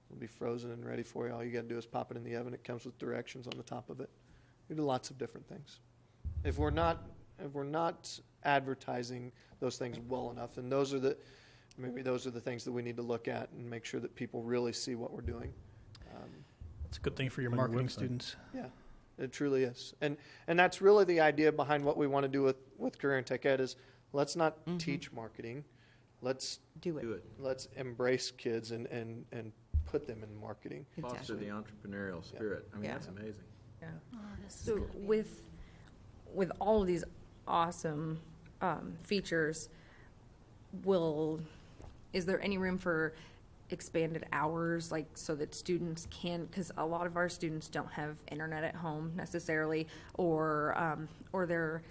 It'll be frozen and ready for you. All you got to do is pop it in the oven. It comes with directions on the top of it. We do lots of different things. If we're not advertising those things well enough, and those are the things that we need to look at and make sure that people really see what we're doing. It's a good thing for your On your marketing website. students. Yeah, it truly is. And that's really the idea behind what we want to do with Career and Tech Ed is let's not teach marketing. Let's Do it. Do it. let's embrace kids and put them in marketing. Foster the entrepreneurial spirit. I mean, Yeah. that's amazing. Yeah. Oh, this is So gonna be- with all of these awesome features, is there any room for expanded hours, like so that students can, because a lot of our students don't have internet at home necessarily, or they're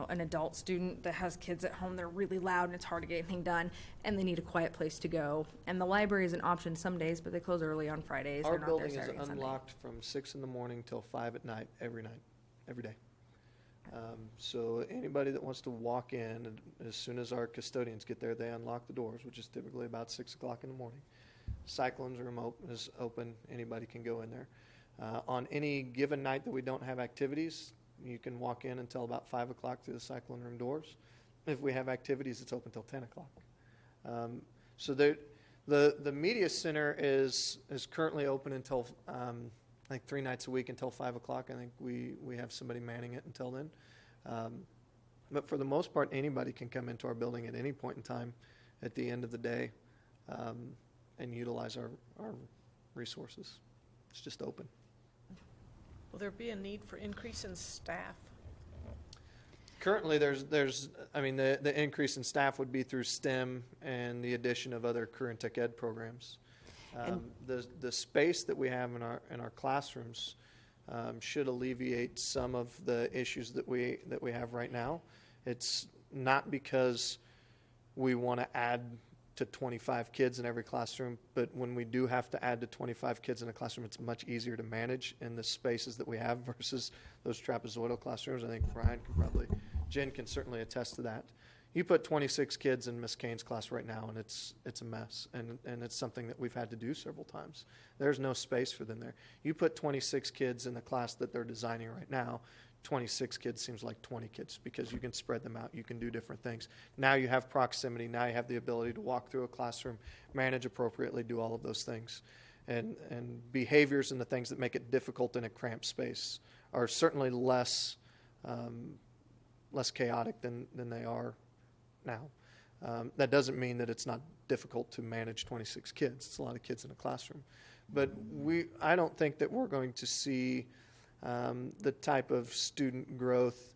an adult student that has kids at home, they're really loud and it's hard to get anything done, and they need a quiet place to go. And the library is an option some days, but they close early on Fridays. Our They're not there building is Saturday and Sunday. unlocked from 6 in the morning till 5 at night, every day. So anybody that wants to walk in, and as soon as our custodians get there, they unlock the doors, which is typically about 6 o'clock in the morning. Cyclone's room is open. Anybody can go in there. On any given night that we don't have activities, you can walk in until about 5 o'clock through the Cyclone room doors. If we have activities, it's open till 10 o'clock. So the media center is currently open until I think 3 nights a week until 5 o'clock. I think we have somebody manning it until then. But for the most part, anybody can come into our building at any point in time at the end of the day and utilize our resources. It's just open. Will there be a need for increase in staff? Currently, the increase in staff would be through STEM and the addition of other career and tech ed programs. The space that we have in our classrooms should alleviate some of the issues that we have right now. It's not because we want to add to 25 kids in every classroom, but when we do have to add to 25 kids in a classroom, it's much easier to manage in the spaces that we have versus those trapezoidal classrooms. I think Brian can probably, Jen can certainly attest to that. You put 26 kids in Miss Kane's class right now, and it's a mess, and it's something that we've had to do several times. There's no space for them there. You put 26 kids in the class that they're designing right now, 26 kids seems like 20 kids because you can spread them out, you can do different things. Now you have proximity, now you have the ability to walk through a classroom, manage appropriately, do all of those things. And behaviors and the things that make it difficult in a cramped space are certainly less chaotic than they are now. That doesn't mean that it's not difficult to manage 26 kids. It's a lot of kids in a classroom. But I don't think that we're going to see the type of student growth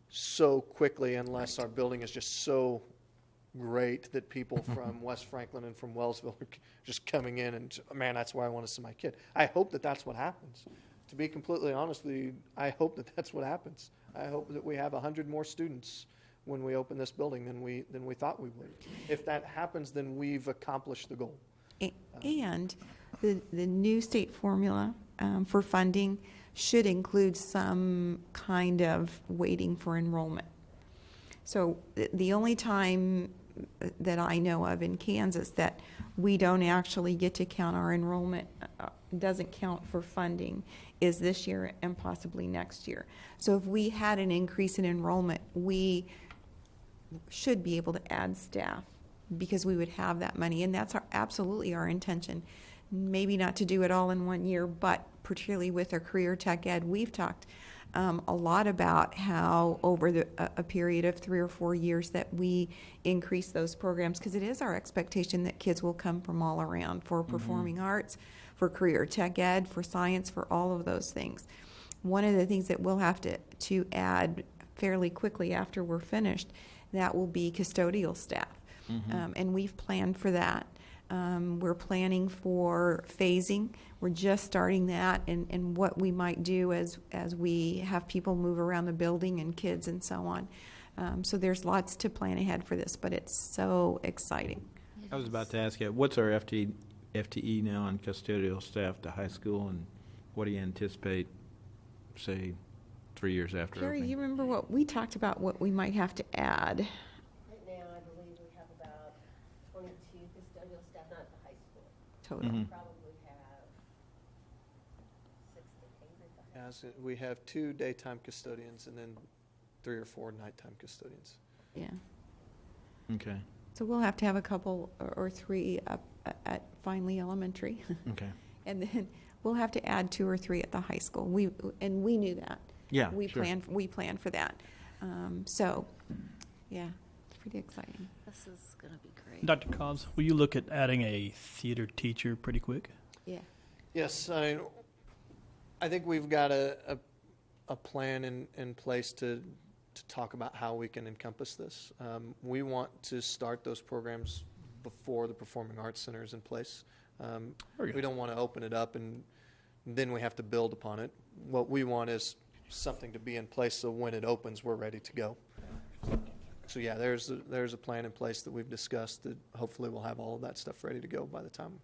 so quickly unless our building is just so great that people from West Franklin and from Wellsville are just coming in and, man, that's where I want to send my kid. I hope that that's what happens. To be completely honest with you, I hope that that's what happens. I hope that we have 100 more students when we open this building than we thought we would. If that happens, then we've accomplished the goal. And the new state formula for funding should include some kind of waiting for enrollment. So the only time that I know of in Kansas that we don't actually get to count our enrollment, doesn't count for funding, is this year and possibly next year. So if we had an increase in enrollment, we should be able to add staff because we would have that money, and that's absolutely our intention. Maybe not to do it all in 1 year, but particularly with our career tech ed, we've talked a lot about how over a period of 3 or 4 years that we increase those programs, because it is our expectation that kids will come from all around for performing arts, for career tech ed, for science, for all of those things. One of the things that we'll have to add fairly quickly after we're finished, that will be custodial staff. And we've planned for that. We're planning for phasing. We're just starting that and what we might do as we have people move around the building and kids and so on. So there's lots to plan ahead for this, but it's so exciting. I was about to ask you, what's our FTE now on custodial staff to high school, and what do you anticipate, say, 3 years after Carrie, opening? you remember what we talked about, what we might have to add? Right now, I believe we have about 22 custodial staff, not at the high school. Total. We probably have 6 to 8 at the high school. As we have 2 daytime custodians and then 3 or 4 nighttime custodians. Yeah. Okay. So we'll have to have a couple or 3 up at Finley Elementary. Okay. And then we'll have to add 2 or 3 at the high school. We knew that. Yeah, We sure. planned for that. So, yeah, it's pretty exciting. This is going to be great. Dr. Cobbs, will you look at adding a theater teacher pretty quick? Yeah. Yes, I think we've got a plan in place to talk about how we can encompass this. We want to start those programs before the Performing Arts Center is in place. Very good. We don't want to open it up and then we have to build upon it. What we want is something to be in place so when it opens, we're ready to go. So yeah, there's a plan in place that we've discussed that hopefully we'll have all of that stuff ready to go by the time.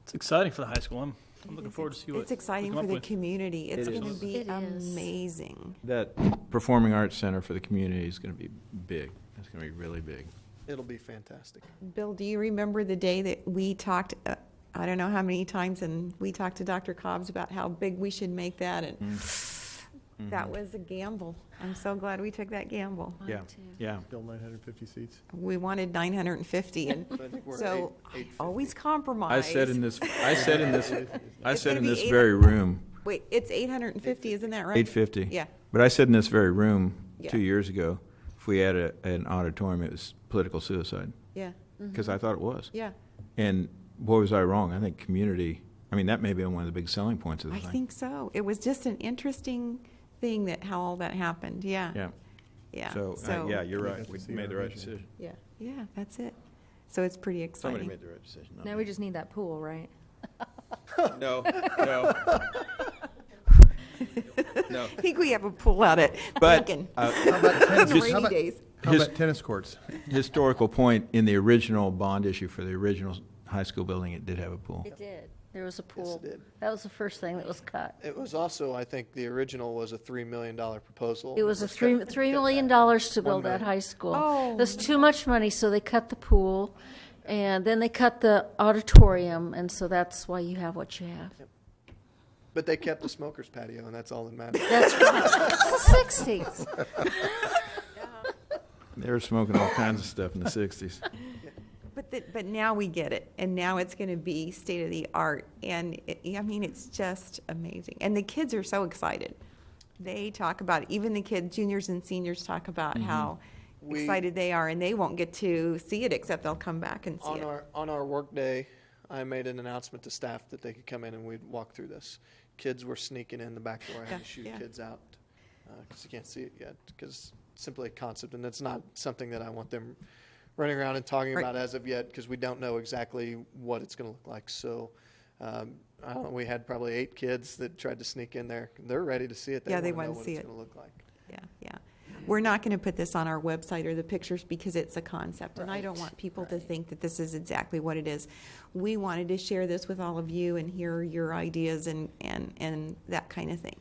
It's exciting for the high school. I'm looking forward to see what It's exciting we for come the up with. community. It's It going to is. be It is. amazing. That Performing Arts Center for the community is going to be big. It's going to be really big. It'll be fantastic. Bill, do you remember the day that we talked, I don't know how many times, and we talked to Dr. Cobbs about how big we should make that, and that was a gamble. I'm so glad we took that gamble. Mine Yeah, too. yeah. Build 950 seats. We wanted 950, and But I think we're so 850. always compromise. I said in this It's gonna be very 800 room, Wait, it's 850, isn't that right? 850. Yeah, But I said in this very room Yeah. 2 years ago, if we had an auditorium, it was political suicide, yeah, because I thought it was. yeah. And boy, was I wrong. I think community, I mean, that may be one of the big selling points of the I thing. think so. It was just an interesting thing that how all that happened. Yeah, Yeah. yeah. So, yeah, you're We right. got to We see made our the right vision. decision. Yeah, yeah, that's it. So it's pretty Somebody exciting. made the right decision. not Now me. we just need that pool, right? No, no. No. I think we have a pool out at But, Lincoln. How about tennis, Rainy how about, days. how about tennis courts? Historical point, in the original bond issue for the original high school building, it did have a pool. It did. There was a Yes, pool. it did. That was the first thing that was cut. It was also, I think, the original was a $3 million proposal. It was a cut- $3 million to build that million. high school. Oh, There's too much money, so they cut the pool, and then they cut the auditorium, and so that's why you have what you have. But they kept the smoker's patio, and that's all that matters. That's right. It's the 60s. They were smoking all kinds of stuff in the 60s. But now we get it, and now it's going to be state of the art, and I mean, it's just amazing. And the kids are so excited. They talk about it. Even the kids, juniors and seniors, talk about how We- excited they are, and they won't get to see it except they'll come back and see On it. our work day, I made an announcement to staff that they could come in and we'd walk through this. Kids were sneaking in the back door. I had to shoot Yeah. kids out because you can't see it yet, because simply a concept, and it's not something that I want them running around and talking Right. about as of yet, because we don't know exactly what it's going to look like. So I don't know, we had probably 8 kids that tried to sneak in there. They're ready to see it. Yeah, they wanna know wanna what see it's it. going to look like. Yeah. We're not going to put this on our website or the pictures because it's a concept, and I don't want people to think that this is exactly what it is. We wanted to share this with all of you and hear your ideas and that kind of thing.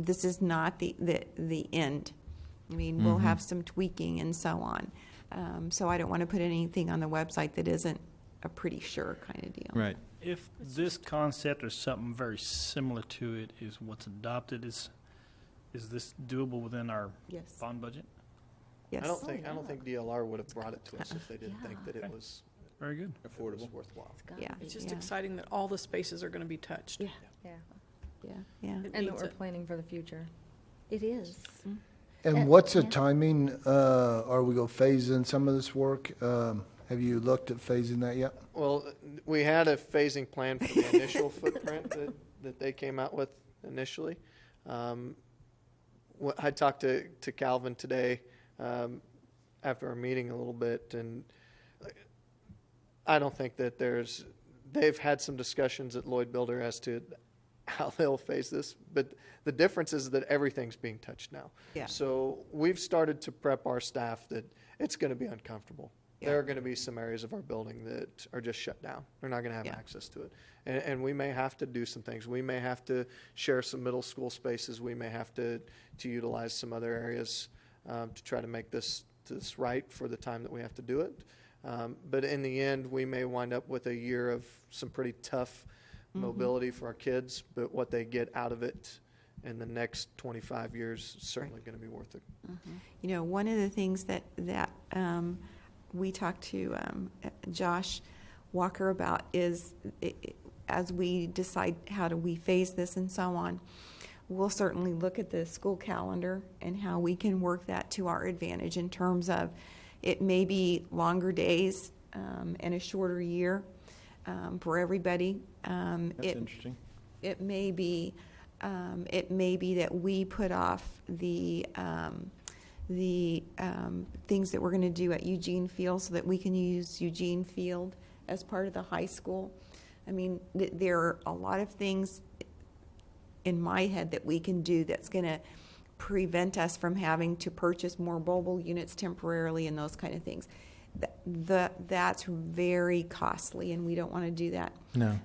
This is not the end. I mean, we'll have some tweaking and so on. So I don't want to put anything on the website that isn't a pretty sure kind of deal. Right. If this concept or something very similar to it is what's adopted, is this doable within our Yes. bond budget? Yes. I don't think DLR would have brought it to us if they didn't think that it Okay. was Very good. affordable, worthwhile. Yeah. It's just yeah, exciting that all the spaces are going to be touched. Yeah. Yeah. Yeah. It And that needs we're it. planning for the future. It is. And what's the yeah. timing? Are we going to phase in some of this work? Have you looked at phasing that yet? Well, we had a phasing plan for the initial footprint that they came out with initially. I talked to Calvin today after our meeting a little bit, and I don't think that they've had some discussions at Lloyd Builder as to how they'll phase this, but the difference is that everything's being touched now. Yeah. So we've started to prep our staff that it's going to be uncomfortable. Yeah. There are going to be some areas of our building that are just shut down. They're not going to have Yeah. access to it. And we may have to do some things. We may have to share some middle school spaces. We may have to utilize some other areas to try to make this right for the time that we have to do it. But in the end, we may wind up with a year of some pretty tough mobility for our kids, but what they get out of it in the next 25 years is certainly going to be worth it. You know, one of the things that we talked to Josh Walker about is as we decide how do we phase this and so on, we'll certainly look at the school calendar and how we can work that to our advantage in terms of it may be longer days and a shorter year for everybody. That's interesting. It may be that we put off the things that we're going to do at Eugene Field so that we can use Eugene Field as part of the high school. I mean, there are a lot of things in my head that we can do that's going to prevent us from having to purchase more mobile units temporarily and those kind of things. That's very costly, and we don't want to do that. No.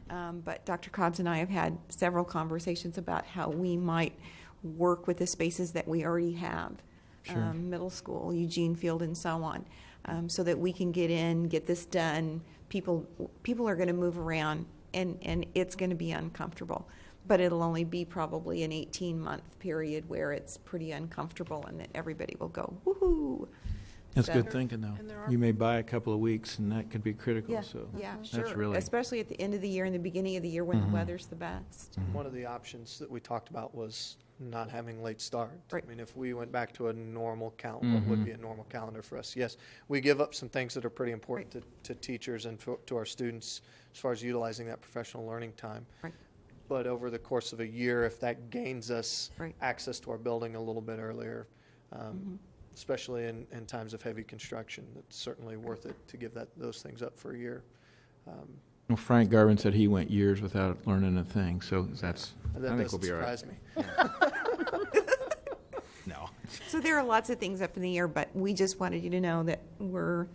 But Dr. Cobbs and I have had several conversations about how we might work with the spaces that we already have, Sure. middle school, Eugene Field, and so on, so that we can get in, get this done. People are going to move around, and it's going to be uncomfortable. But it'll only be probably an 18-month period where it's pretty uncomfortable, and that everybody will go, woohoo. That's So- good thinking, though. And there are- You may buy a couple of weeks, and that could be critical, Yeah, so. yeah, That's sure. really- Especially at the end of the year and the beginning of the year when the weather's the best. One of the options that we talked about was not having late start. Right. I mean, if we went back to a normal calendar, what would be a normal calendar for us? Yes, we give up some things that are pretty important to teachers and to our students as far as utilizing that professional learning time. Right. But over the course of a year, if that gains us Right. access to our building a little bit earlier, especially in times of heavy construction, it's certainly worth it to give those things up for a year. Well, Frank Garvin said he went years without learning a thing, so that's, I That think we'll doesn't be all right. surprise me. No. So there are lots of things up in the air, but we just wanted you to know that we're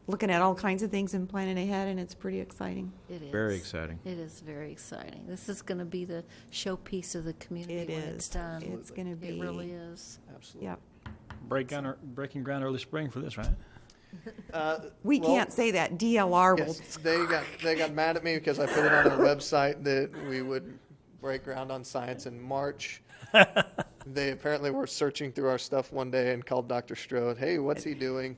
looking at all kinds of things and planning ahead, and it's pretty exciting. It is. Very exciting. It is very exciting. This is going to be the showpiece of the community It when is. it's done. It's going to be. It really is. Absolutely. Yep. Breaking ground early spring for this, right? We Well, can't say that. DLR will. Yes, they got mad at me because I put it on our website that we would break ground on science in March. They apparently were searching through our stuff one day and called Dr. Strode. Hey, what's he doing?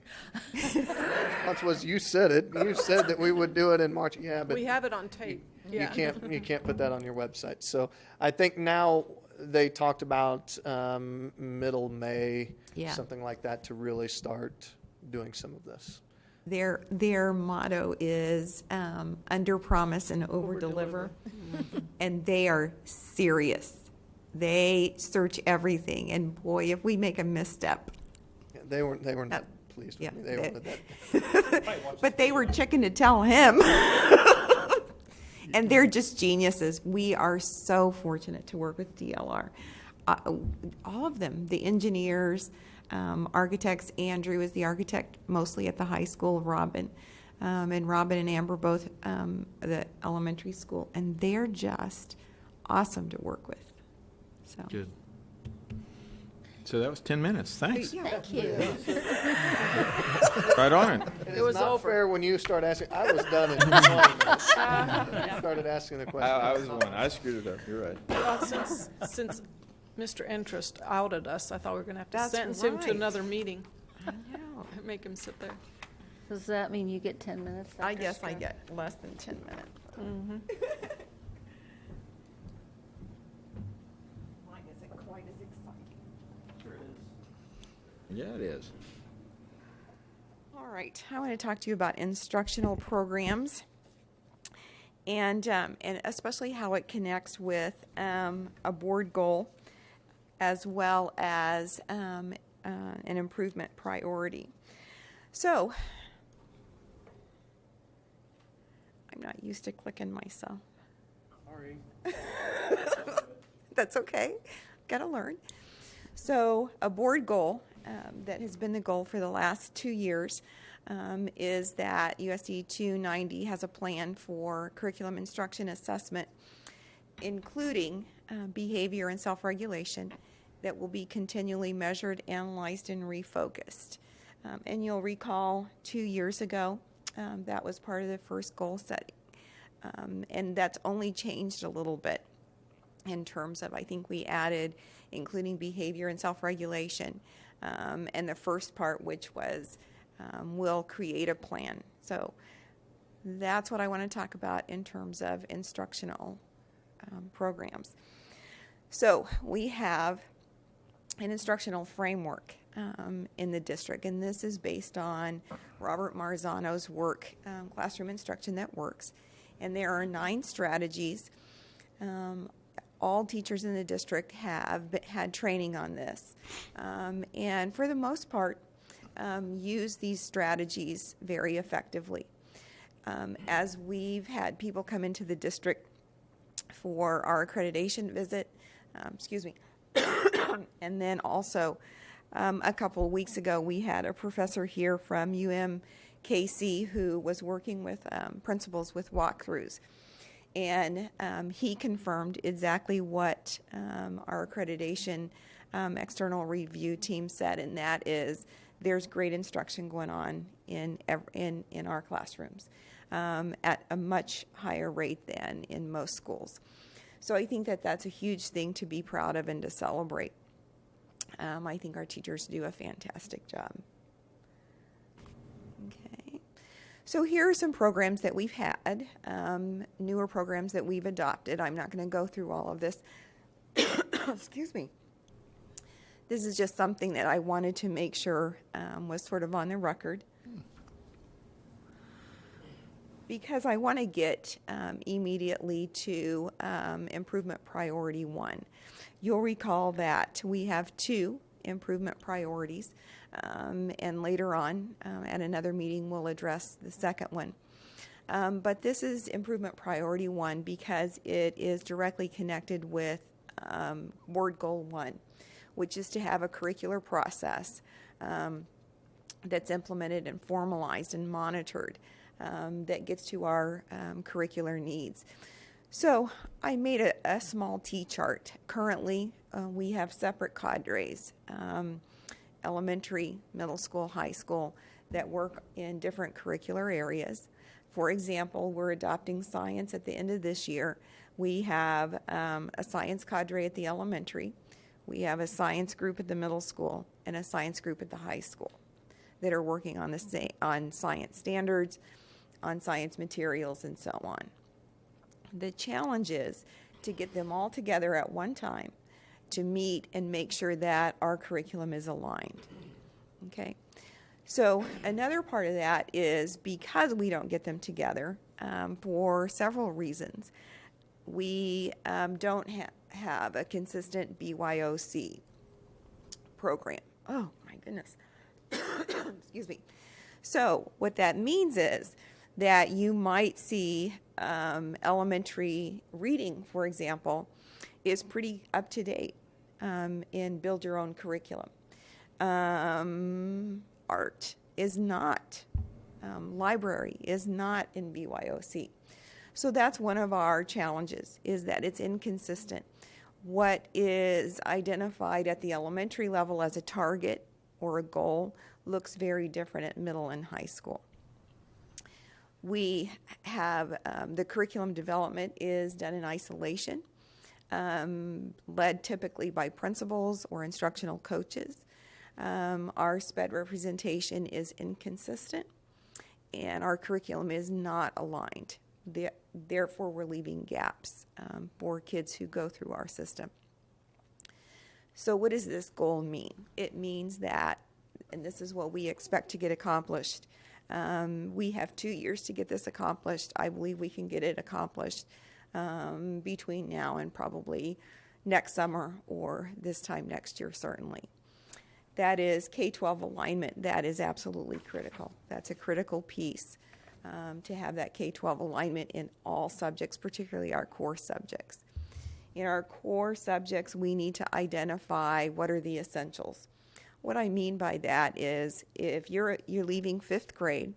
Response was, you said it. You said that we would do it in March. Yeah, but We have it on tape. Yeah. you can't put that on your website. So I think now they talked about middle May, Yeah. something like that, to really start doing some of this. Their motto is under promise and over deliver, and they are serious. They search everything, and boy, if we make a misstep, Yeah, they were not pleased with yeah, me. They they- wanted that. but they were chicken to tell him. And they're just geniuses. We are so fortunate to work with DLR. All of them, the engineers, architects. Andrew is the architect mostly at the high school, Robin. And Robin and Amber both the elementary school. And they're just awesome to work with. So. Good. So that was 10 minutes. Thanks. Thank you. Right on it. It It is was not over. fair when you start asking. I was done in 20 minutes. You started asking the question. I was the one. I screwed it up. You're right. Well, since Mr. Interest outed us, I thought we were going to have to That's sentence him right. to another meeting. I know. Make him sit there. Does that mean you get 10 minutes? I Dr. guess I Strong? get less than 10 minutes. Mm-hmm. Mine isn't quite as exciting. Yeah, it is. All right, I want to talk to you about instructional programs and especially how it connects with a board goal as well as an improvement priority. So, I'm not used to clicking myself. Sorry. That's okay. Got to learn. So, a board goal that has been the goal for the last 2 years is that USD 290 has a plan for curriculum instruction assessment, including behavior and self-regulation, that will be continually measured, analyzed, and refocused. And you'll recall 2 years ago, that was part of the first goal setting. And that's only changed a little bit in terms of, I think we added including behavior and self-regulation. And the first part, which was we'll create a plan. So that's what I want to talk about in terms of instructional programs. So we have an instructional framework in the district, and this is based on Robert Marzano's work, Classroom Instruction That Works. And there are 9 strategies. All teachers in the district have had training on this, and for the most part, use these strategies very effectively. As we've had people come into the district for our accreditation visit, and then also a couple of weeks ago, we had a professor here from UMKC who was working with principals with walkthroughs. And he confirmed exactly what our accreditation external review team said, and that is there's great instruction going on in our classrooms at a much higher rate than in most schools. So I think that that's a huge thing to be proud of and to celebrate. I think our teachers do a fantastic job. Okay. So here are some programs that we've had, newer programs that we've adopted. I'm not going to go through all of this. Excuse me. This is just something that I wanted to make sure was sort of on the record. Because I want to get immediately to improvement priority 1. You'll recall that we have 2 improvement priorities, and later on at another meeting we'll address the second one. But this is improvement priority 1 because it is directly connected with board goal 1, which is to have a curricular process that's implemented and formalized and monitored that gets to our curricular needs. So I made a small T-chart. Currently, we have separate cadres, elementary, middle school, high school, that work in different curricular areas. For example, we're adopting science at the end of this year. We have a science cadre at the elementary. We have a science group at the middle school and a science group at the high school that are working on on science standards, on science materials, and so on. The challenge is to get them all together at one time to meet and make sure that our curriculum is aligned. Okay? So another part of that is because we don't get them together for several reasons. We don't have a consistent BYOC program. Oh, my goodness. Excuse me. So what that means is that you might see elementary reading, for example, is pretty up to date in Build Your Own Curriculum. Art is not. Library is not in BYOC. So that's one of our challenges, is that it's inconsistent. What is identified at the elementary level as a target or a goal looks very different at middle and high school. We have the curriculum development is done in isolation, led typically by principals or instructional coaches. Our SPED representation is inconsistent, and our curriculum is not aligned. Therefore, we're leaving gaps for kids who go through our system. So what does this goal mean? It means that, and this is what we expect to get accomplished, we have 2 years to get this accomplished. I believe we can get it accomplished between now and probably next summer or this time next year, certainly. That is K-12 alignment. That is absolutely critical. That's a critical piece to have that K-12 alignment in all subjects, particularly our core subjects. In our core subjects, we need to identify what are the essentials. What I mean by that is if you're leaving 5th grade,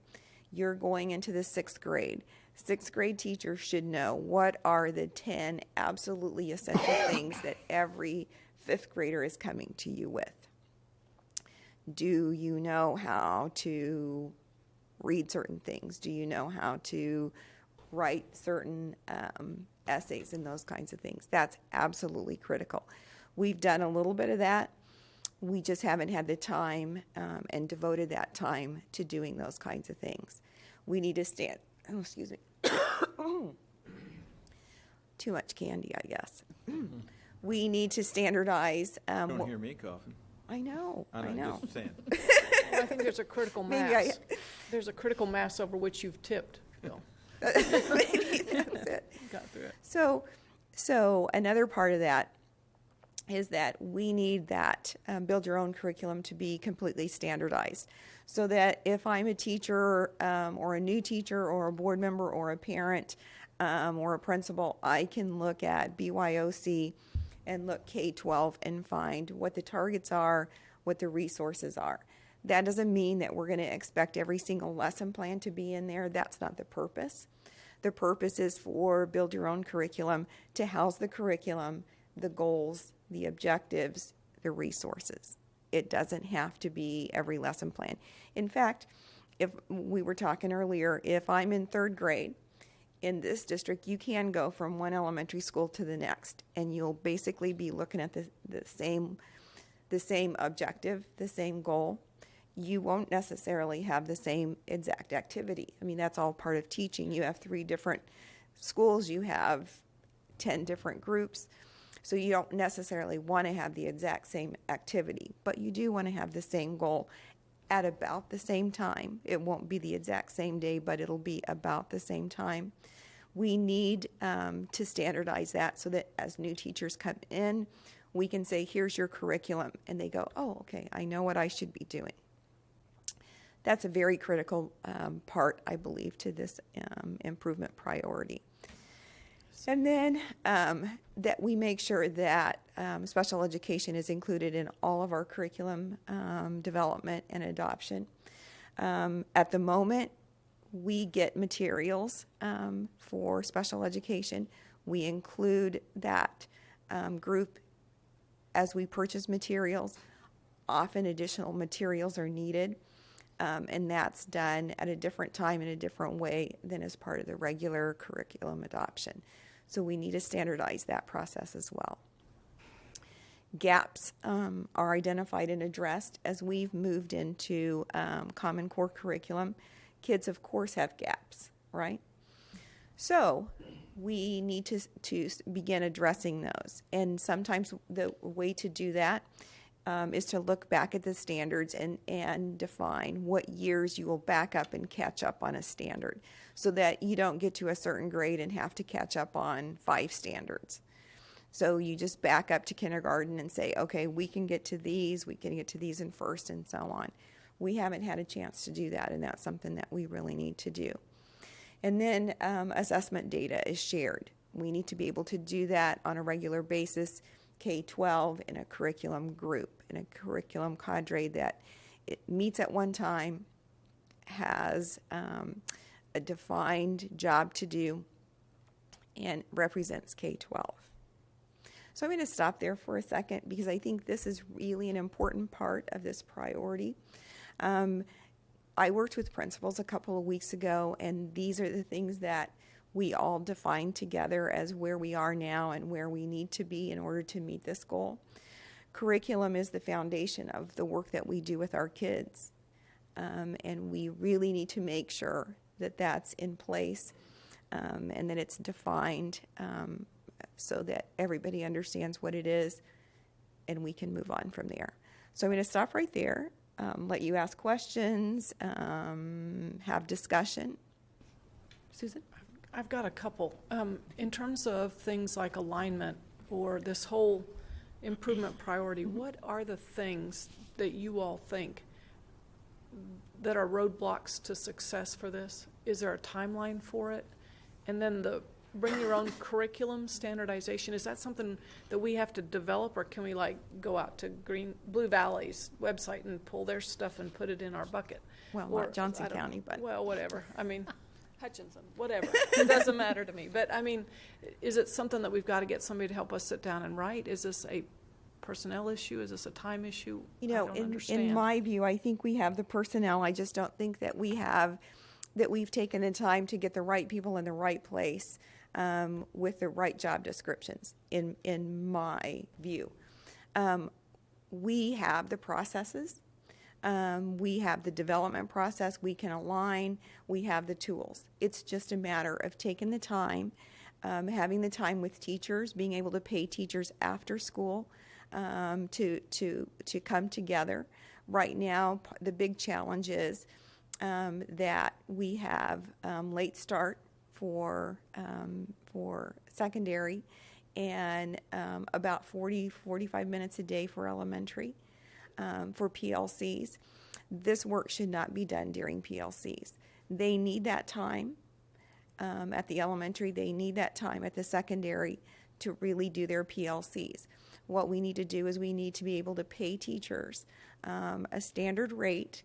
you're going into the 6th grade. 6th grade teachers should know what are the 10 absolutely essential things that every 5th grader is coming to you with. Do you know how to read certain things? Do you know how to write certain essays and those kinds of things? That's absolutely critical. We've done a little bit of that. We just haven't had the time and devoted that time to doing those kinds of things. We need to stand. Oh, excuse me. Too much candy, I guess. We need to standardize. Don't hear me coughing. I know. Just saying. Well, I think there's a critical Maybe mass. There's a critical mass over which you've tipped, Bill. Maybe that's it. Got through it. So another part of that is that we need that Build Your Own Curriculum to be completely standardized, so that if I'm a teacher or a new teacher or a board member or a parent or a principal, I can look at BYOC and look K-12 and find what the targets are, what the resources are. That doesn't mean that we're going to expect every single lesson plan to be in there. That's not the purpose. The purpose is for Build Your Own Curriculum to house the curriculum, the goals, the objectives, the resources. It doesn't have to be every lesson plan. In fact, if we were talking earlier, if I'm in 3rd grade in this district, you can go from one elementary school to the next, and you'll basically be looking at the same objective, the same goal. You won't necessarily have the same exact activity. I mean, that's all part of teaching. You have 3 different schools, you have 10 different groups. So you don't necessarily want to have the exact same activity, but you do want to have the same goal at about the same time. It won't be the exact same day, but it'll be about the same time. We need to standardize that so that as new teachers come in, we can say, here's your curriculum, and they go, oh, okay, I know what I should be doing. that's a very critical part, I believe, to this improvement priority. And then that we make sure that special education is included in all of our curriculum development and adoption. At the moment, we get materials for special education. We include that group as we purchase materials. Often additional materials are needed, and that's done at a different time in a different way than as part of the regular curriculum adoption. So we need to standardize that process as well. Gaps are identified and addressed as we've moved into Common Core curriculum. Kids, of course, have gaps, right? So we need to begin addressing those. And sometimes the way to do that is to look back at the standards and define what years you will back up and catch up on a standard so that you don't get to a certain grade and have to catch up on 5 standards. So you just back up to kindergarten and say, okay, we can get to these in first, and so on. We haven't had a chance to do that, and that's something that we really need to do. And then assessment data is shared. We need to be able to do that on a regular basis, K-12 in a curriculum group, in a curriculum cadre that it meets at one time, has a defined job to do, and represents K-12. So I'm going to stop there for a second because I think this is really an important part of this priority. I worked with principals a couple of weeks ago, and these are the things that we all defined together as where we are now and where we need to be in order to meet this goal. Curriculum is the foundation of the work that we do with our kids, and we really need to make sure that that's in place and that it's defined so that everybody understands what it is and we can move on from there. So I'm going to stop right there, let you ask questions, have discussion. Susan? I've got a couple. In terms of things like alignment or this whole improvement priority, what are the things that you all think that are roadblocks to success for this? Is there a timeline for it? And then the bring your own curriculum standardization, is that something that we have to develop, or can we like go out to Blue Valley's website and pull their stuff and put it in our bucket? Well, Or, not Johnson I don't- County, but. Well, whatever. I mean, Hutchinson, whatever. It doesn't matter to me. But I mean, is it something that we've got to get somebody to help us sit down and write? Is this a personnel issue? Is this a time issue? You know, I don't understand. in my view, I think we have the personnel. I just don't think that we've taken the time to get the right people in the right place with the right job descriptions, in my view. We have the processes. We have the development process. We can align. We have the tools. It's just a matter of taking the time, having the time with teachers, being able to pay teachers after school to come together. Right now, the big challenge is that we have late start for secondary and about 45 minutes a day for elementary for PLCs. This work should not be done during PLCs. They need that time at the elementary. They need that time at the secondary to really do their PLCs. What we need to do is we need to be able to pay teachers a standard rate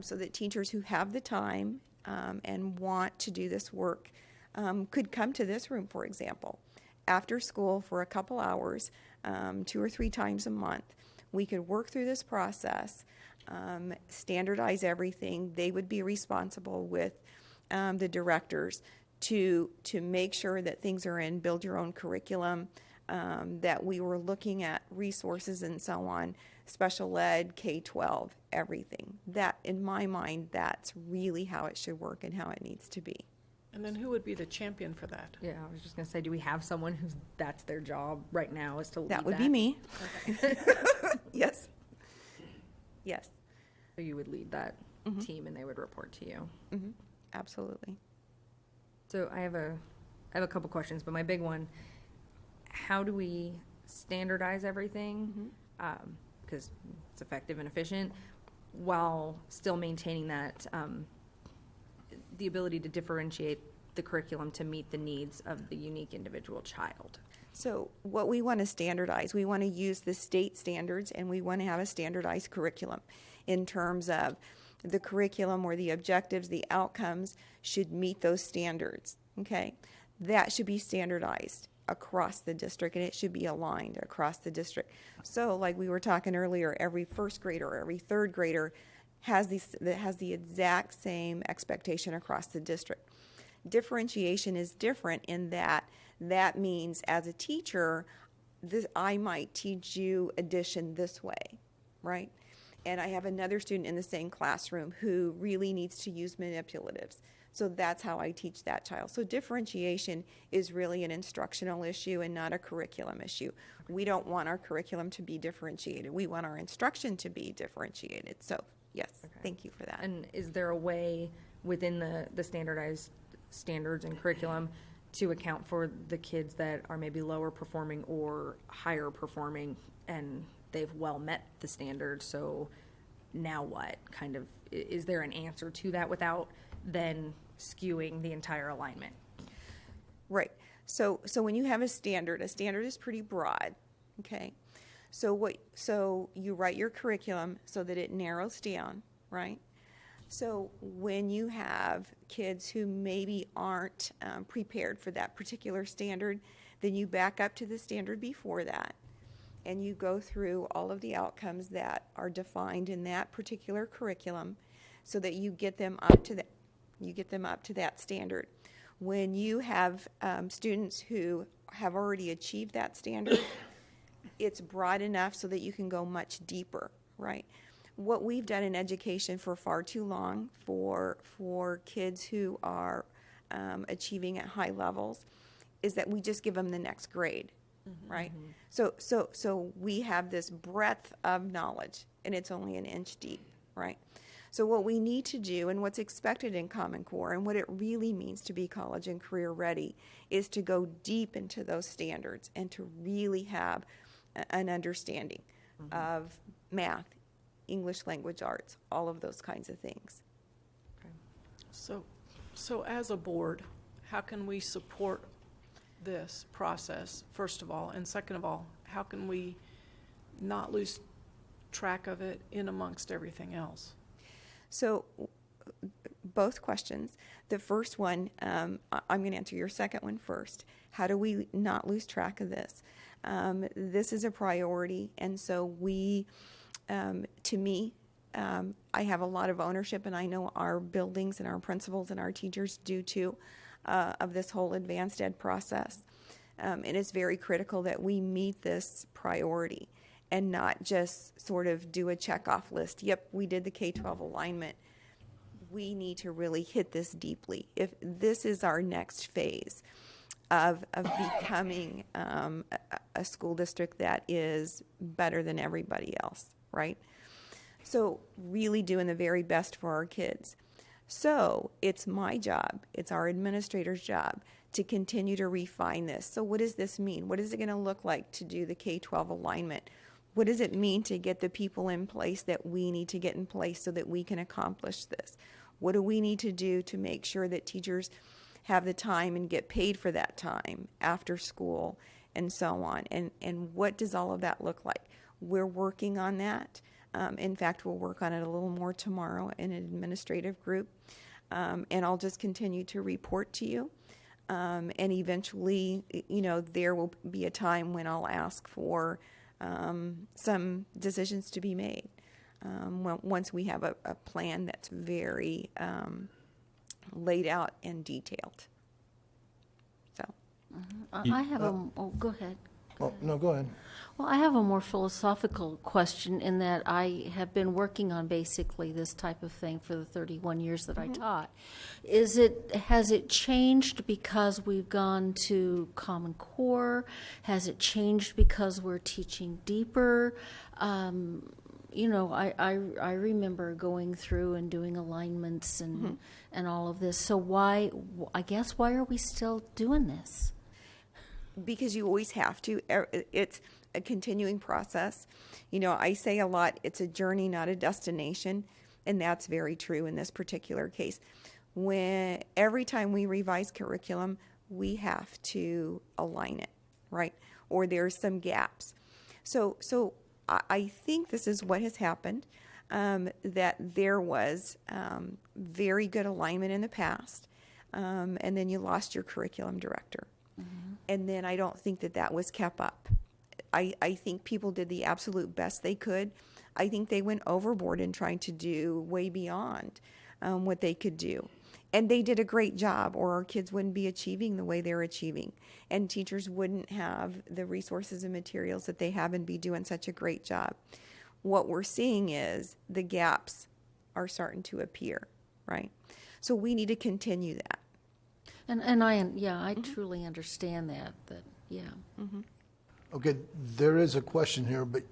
so that teachers who have the time and want to do this work could come to this room, for example, after school for a couple hours, 2 or 3 times a month. We could work through this process, standardize everything. They would be responsible with the directors to make sure that things are in build your own curriculum, that we were looking at resources and so on, special ed, K-12, everything. That, in my mind, that's really how it should work and how it needs to be. And then who would be the champion for that? Yeah, I was just gonna say, do we have someone that's their job right now is to lead that? That would be me. Yes. Yes. So you would lead that team and they would report to you. Mm-hmm. Absolutely. So I have a couple questions, but my big one, how do we standardize everything? Because it's effective and efficient. while still maintaining that, the ability to differentiate the curriculum to meet the needs of the unique individual child. So what we want to standardize, we want to use the state standards, and we want to have a standardized curriculum in terms of the curriculum or the objectives, the outcomes should meet those standards, okay? That should be standardized across the district, and it should be aligned across the district. So like we were talking earlier, every first grader, every third grader has the exact same expectation across the district. Differentiation is different in that means as a teacher, I might teach you addition this way, right? And I have another student in the same classroom who really needs to use manipulatives. So that's how I teach that child. So differentiation is really an instructional issue and not a curriculum issue. We don't want our curriculum to be differentiated. We want our instruction to be differentiated. So yes, thank you for that. And is there a way within the standardized standards and curriculum to account for the kids that are maybe lower performing or higher performing, and they've well met the standards, so now what? Kind of, is there an answer to that without then skewing the entire alignment? Right. So when you have a standard is pretty broad, okay? So you write your curriculum so that it narrows down, right? So when you have kids who maybe aren't prepared for that particular standard, then you back up to the standard before that, and you go through all of the outcomes that are defined in that particular curriculum so that you get them up to that standard. When you have students who have already achieved that standard, it's broad enough so that you can go much deeper, right? What we've done in education for far too long for kids who are achieving at high levels is that we just give them the next grade, right? So we have this breadth of knowledge, and it's only an inch deep, right? So what we need to do, and what's expected in Common Core, and what it really means to be college and career ready, is to go deep into those standards and to really have an understanding of math, English language arts, all of those kinds of things. So as a board, how can we support this process, first of all? And second of all, how can we not lose track of it in amongst everything else? So both questions. The first one, I'm going to answer your second one first. How do we not lose track of this? This is a priority, and so we, to me, I have a lot of ownership, and I know our buildings and our principals and our teachers do too, of this whole advanced ed process. And it's very critical that we meet this priority and not just sort of do a checkoff list. Yep, we did the K-12 alignment. We need to really hit this deeply. If this is our next phase of becoming a school district that is better than everybody else, right? So really doing the very best for our kids. So it's my job, it's our administrator's job to continue to refine this. So what does this mean? What is it going to look like to do the K-12 alignment? What does it mean to get the people in place that we need to get in place so that we can accomplish this? What do we need to do to make sure that teachers have the time and get paid for that time after school and so on? And what does all of that look like? We're working on that. In fact, we'll work on it a little more tomorrow in an administrative group. And I'll just continue to report to you. And eventually, there will be a time when I'll ask for some decisions to be made once we have a plan that's very laid out and detailed. So, I have go ahead. Oh, no, go ahead. Well, I have a more philosophical question in that I have been working on basically this type of thing for the 31 years that I taught. Has it changed because we've gone to Common Core? Has it changed because we're teaching deeper? I remember going through and doing alignments and all of this. So why are we still doing this? because you always have to. It's a continuing process. You know, I say a lot, it's a journey, not a destination, and that's very true in this particular case. When every time we revise curriculum, we have to align it, right? Or there's some gaps. So I think this is what has happened, that there was very good alignment in the past, and then you lost your curriculum director. And then I don't think that was kept up. I think people did the absolute best they could. I think they went overboard in trying to do way beyond what they could do. And they did a great job, or our kids wouldn't be achieving the way they're achieving. And teachers wouldn't have the resources and materials that they have and be doing such a great job. What we're seeing is the gaps are starting to appear, right? So we need to continue that. And I truly understand that, yeah. Okay, there is a question here, but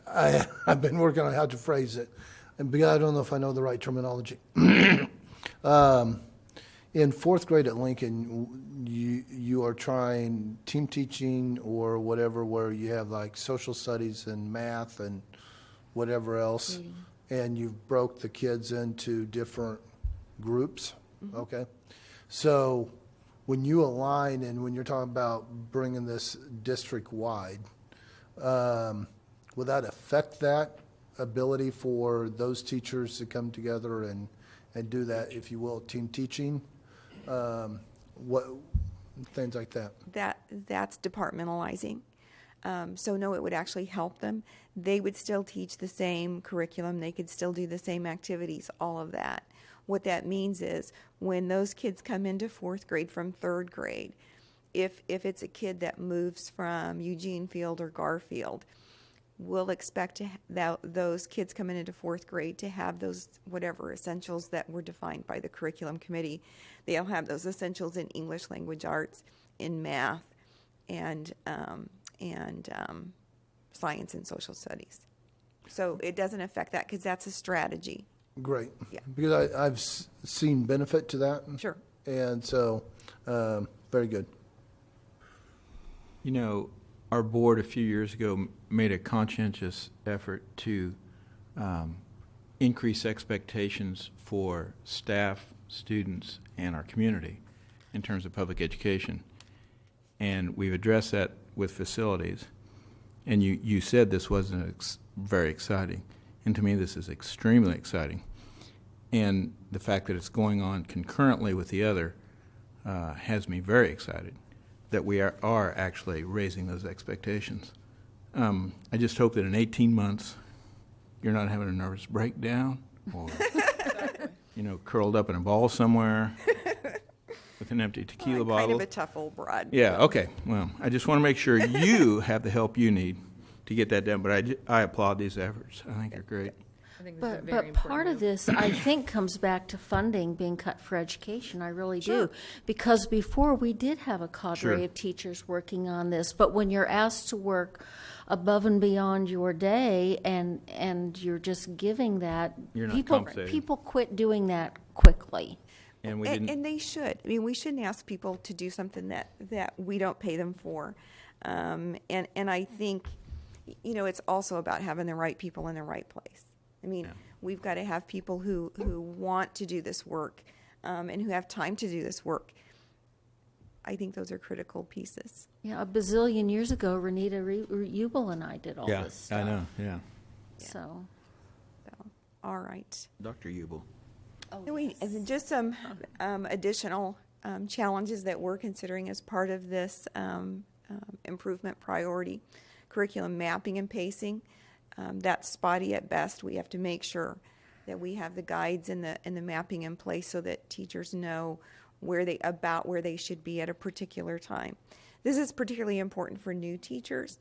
I've been working on how to phrase it, and because I don't know if I know the right terminology. In fourth grade at Lincoln, you are trying team teaching or whatever, where you have like social studies and math and whatever else, and you've broke the kids into different groups, okay? So when you align and when you're talking about bringing this district-wide, will that affect that ability for those teachers to come together and do that, if you will, team teaching? What things like that? That's departmentalizing. So no, it would actually help them. They would still teach the same curriculum. They could still do the same activities, all of that. What that means is when those kids come into fourth grade from third grade, if it's a kid that moves from Eugene Field or Garfield, we'll expect those kids coming into fourth grade to have those whatever essentials that were defined by the curriculum committee. They'll have those essentials in English language arts, in math, and science and social studies. So it doesn't affect that because that's a strategy. Great. Yeah. Because I've seen benefit to that. Sure. And so, very good. You know, our board a few years ago made a conscientious effort to increase expectations for staff, students, and our community in terms of public education. And we've addressed that with facilities. And you said this wasn't very exciting. And to me, this is extremely exciting. And the fact that it's going on concurrently with the other has me very excited that we are actually raising those expectations. I just hope that in 18 months, you're not having a nervous breakdown or, curled up in a ball somewhere with an empty tequila bottle. Kind of a tough old broad. Yeah, okay. Well, I just want to make sure you have the help you need to get that done. But I applaud these efforts. I think they're great. I think this is a very But important part of move. this, I think, comes back to funding being cut for education. I really Sure. do. Because before, we did have a cadre Sure. of teachers working on this. But when you're asked to work above and beyond your day and you're just giving that, You're not people compensated. quit doing that quickly. And we didn't. And they should. I mean, we shouldn't ask people to do something that we don't pay them for. And I think, it's also about having the right people in the right place. I mean, Yeah. we've got to have people who want to do this work and who have time to do this work. I think those are critical pieces. Yeah, a bazillion years ago, Renita Ubel and I did all Yeah, this stuff. I know, yeah. So, So, all right. Dr. Ubel. And then just some additional challenges that we're considering as part of this improvement priority. Curriculum mapping and pacing. That's spotty at best. We have to make sure that we have the guides and the mapping in place so that teachers know where they should be at a particular time. This is particularly important for new teachers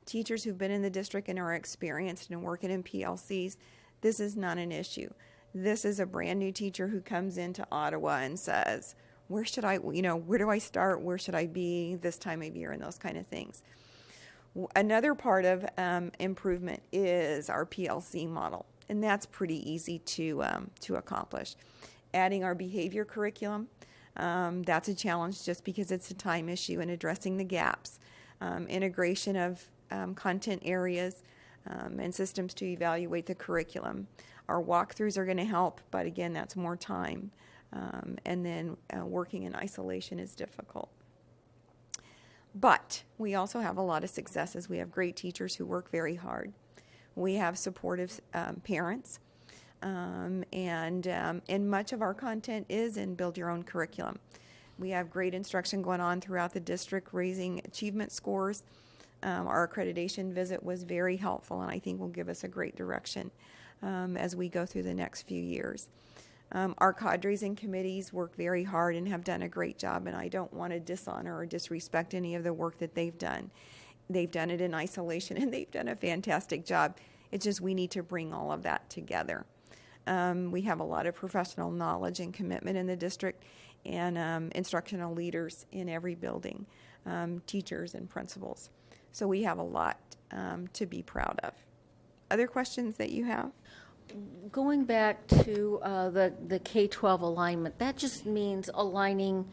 who've been in the district and are experienced and working in PLCs. This is not an issue. This is a brand new teacher who comes into Ottawa and says, where do I start? Where should I be this time of year? And those kind of things. Another part of improvement is our PLC model, and that's pretty easy to accomplish. Adding our behavior curriculum, That's a challenge just because it's a time issue in addressing the gaps. Integration of content areas and systems to evaluate the curriculum. Our walkthroughs are going to help, but again, that's more time. And then working in isolation is difficult. But we also have a lot of successes. We have great teachers who work very hard. We have supportive parents. And much of our content is in Build Your Own Curriculum. We have great instruction going on throughout the district, raising achievement scores. Our accreditation visit was very helpful, and I think will give us a great direction as we go through the next few years. Our cadres and committees work very hard and have done a great job, and I don't want to dishonor or disrespect any of the work that they've done. They've done it in isolation, and they've done a fantastic job. It's just we need to bring all of that together. We have a lot of professional knowledge and commitment in the district, and instructional leaders in every building, teachers and principals. So we have a lot to be proud of. Other questions that you have? Going back to the K-12 alignment, that just means aligning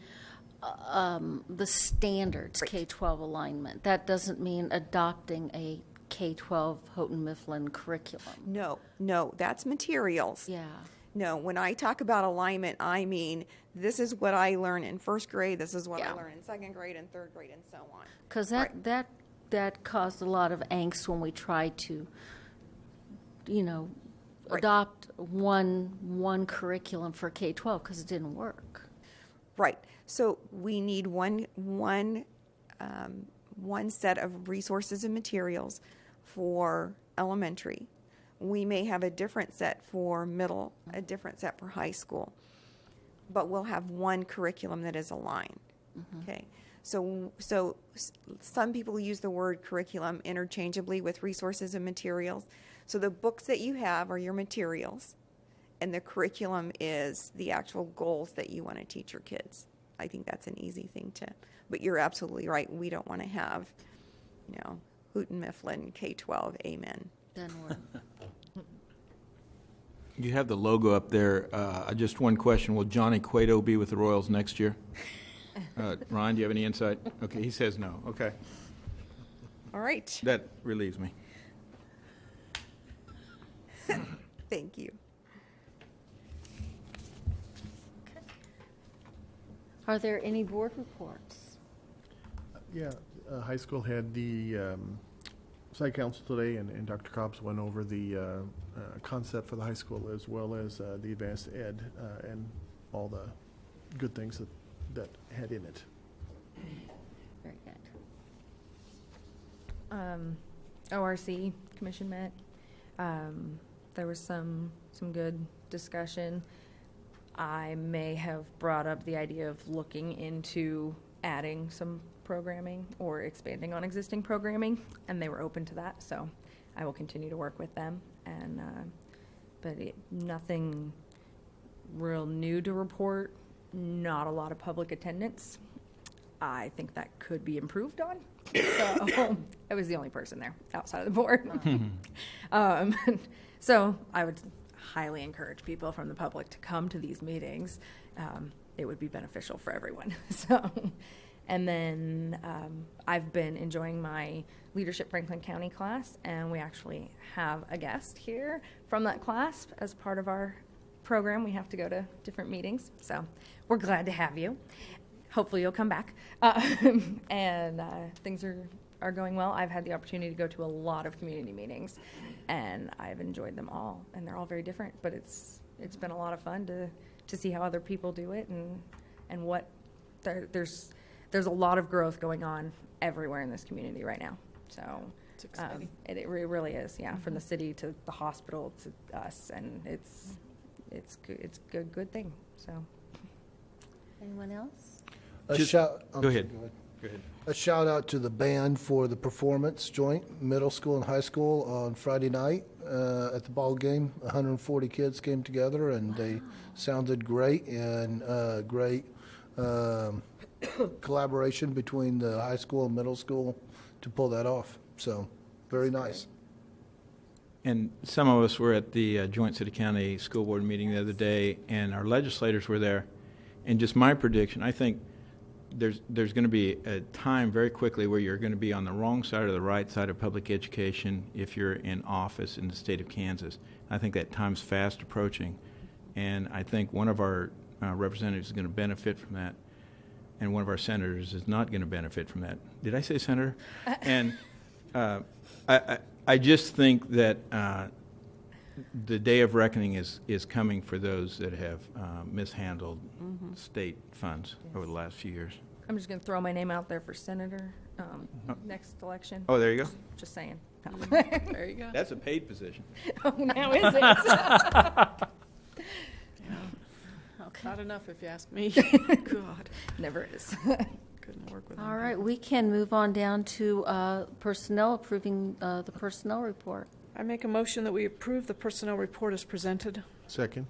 the standards, Right. K-12 alignment. That doesn't mean adopting a K-12 Houghton Mifflin curriculum. No, that's materials. Yeah. No, when I talk about alignment, I mean this is what I learn in first grade, this is what I Yeah. learn in second grade and third grade and so on. Because Right. that caused a lot of angst when we tried to, Right. adopt one curriculum for K-12 because it didn't work. Right. So we need one set of resources and materials for elementary. We may have a different set for middle, a different set for high school, but we'll have one curriculum that is aligned. Okay. So some people use the word curriculum interchangeably with resources and materials. So the books that you have are your materials, and the curriculum is the actual goals that you want to teach your kids. I think that's an easy thing to, but you're absolutely right. We don't want to have, Houghton Mifflin, K-12, amen. Then we're You have the logo up there. Just one question. Will Johnny Cueto be with the Royals next year? Ryan, do you have any insight? Okay, he says no. Okay, All right. that relieves me. Thank you. Are there any board reports? Yeah, high school had the site council today, and Dr. Cobbs went over the concept for the high school as well as the advanced ed and all the good things that had in it. Very good. ORC commission met. There was some good discussion. I may have brought up the idea of looking into adding some programming or expanding on existing programming, and they were open to that, so I will continue to work with them. And but nothing real new to report. Not a lot of public attendance. I think that could be improved on. So I was the only person there outside of the board. So I would highly encourage people from the public to come to these meetings. It would be beneficial for everyone. So, and then I've been enjoying my Leadership Franklin County class, and we actually have a guest here from that class as part of our program. We have to go to different meetings, so we're glad to have you. Hopefully you'll come back. And things are going well. I've had the opportunity to go to a lot of community meetings, and I've enjoyed them all, and they're all very different, but it's been a lot of fun to see how other people do it, and what there's a lot of growth going on everywhere in this community right now. So It's exciting. it really is, yeah, from the city to the hospital to us, and it's a good thing. So Anyone else? A Just- shout. Go ahead. Go ahead. A shout out to the band for the performance joint, middle school and high school, on Friday night at the ball game. 140 kids came together, and they sounded great, and great collaboration between the high school and middle school to pull that off. So, very nice. And some of us were at the joint city-county school board meeting the other day, and our legislators were there. And just my prediction, I think there's going to be a time very quickly where you're going to be on the wrong side or the right side of public education if you're in office in the state of Kansas. I think that time's fast approaching, and I think one of our representatives is going to benefit from that, and one of our senators is not going to benefit from that. Did I say senator? And I just think that the day of reckoning is coming for those that have mishandled state funds over the last few years. I'm just going to throw my name out there for senator next election. Oh, there you go. Just saying. There you go. That's a paid position. Oh, now is it? Not enough, if you ask me. God, Never is. couldn't work with them. All right, we can move on down to personnel, approving the personnel report. I make a motion that we approve the personnel report as presented. Second.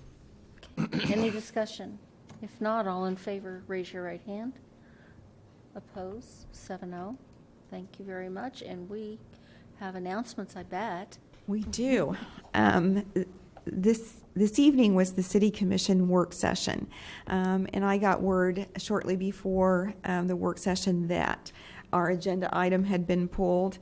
Any discussion? If not, all in favor, raise your right hand. Oppose, 7-0. Thank you very much. And we have announcements, I bet. We do. This evening was the City Commission work session, and I got word shortly before the work session that our agenda item had been pulled.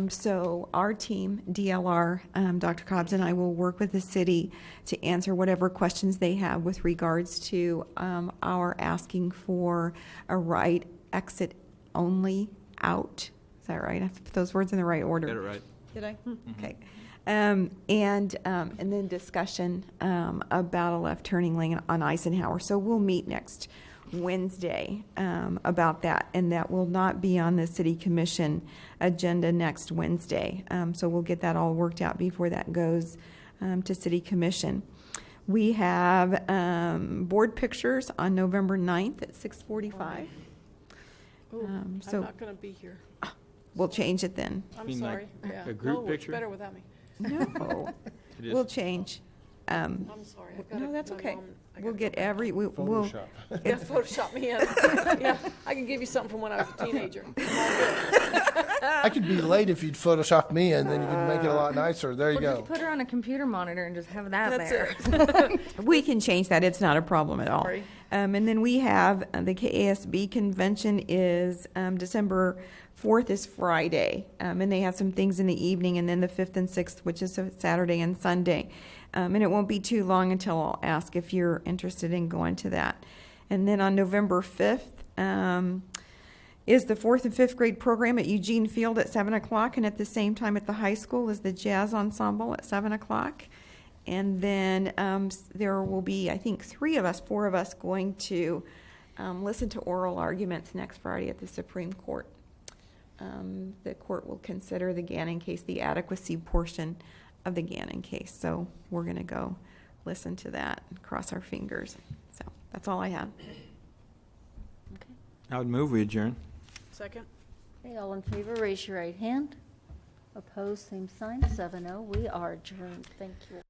So our team, DLR, Dr. Cobbs and I will work with the city to answer whatever questions they have with regards to our asking for a right exit only out. Is that right? I have to put those words in the right order. Get it right. Did I? Okay. And then discussion about a left turning lane on Eisenhower. So we'll meet next Wednesday about that, and that will not be on the City Commission agenda next Wednesday. So we'll get that all worked out before that goes to City Commission. We have board pictures on November 9th at 6:45. Ooh, so- I'm not going to be here. We'll change it then. I'm mean sorry. like Yeah. a group No, picture? it's better without me. No, It is. we'll change. I'm sorry. I've got No, that's my okay. mom- I We'll gotta get go back. every, we'll, Photoshop. Yeah, Photoshop me in. Yeah, I can give you something from when I was a teenager. I could be late if you'd Photoshop me in, then you could make it a lot nicer. There you Or just go. put her on a computer monitor and just have that That's there. it. we can change that. It's not a problem at all. Sorry. And then we have, the KASB convention is December 4th is Friday. And they have some things in the evening, and then the 5th and 6th, which is a Saturday and Sunday. And it won't be too long until I'll ask if you're interested in going to that. And then on November 5th is the 4th and 5th grade program at Eugene Field at 7 o'clock, and at the same time at the high school is the jazz ensemble at 7 o'clock. And then there will be, I think, 4 of us going to listen to oral arguments next Friday at the Supreme Court. The court will consider the Gannon case, the adequacy portion of the Gannon case. So we're going to go listen to that and cross our fingers. So that's all I have. Okay. I would move we adjourn. Second? Okay, all in favor, raise your right hand. Opposed, same sign, 7-0. We are adjourned. Thank you all.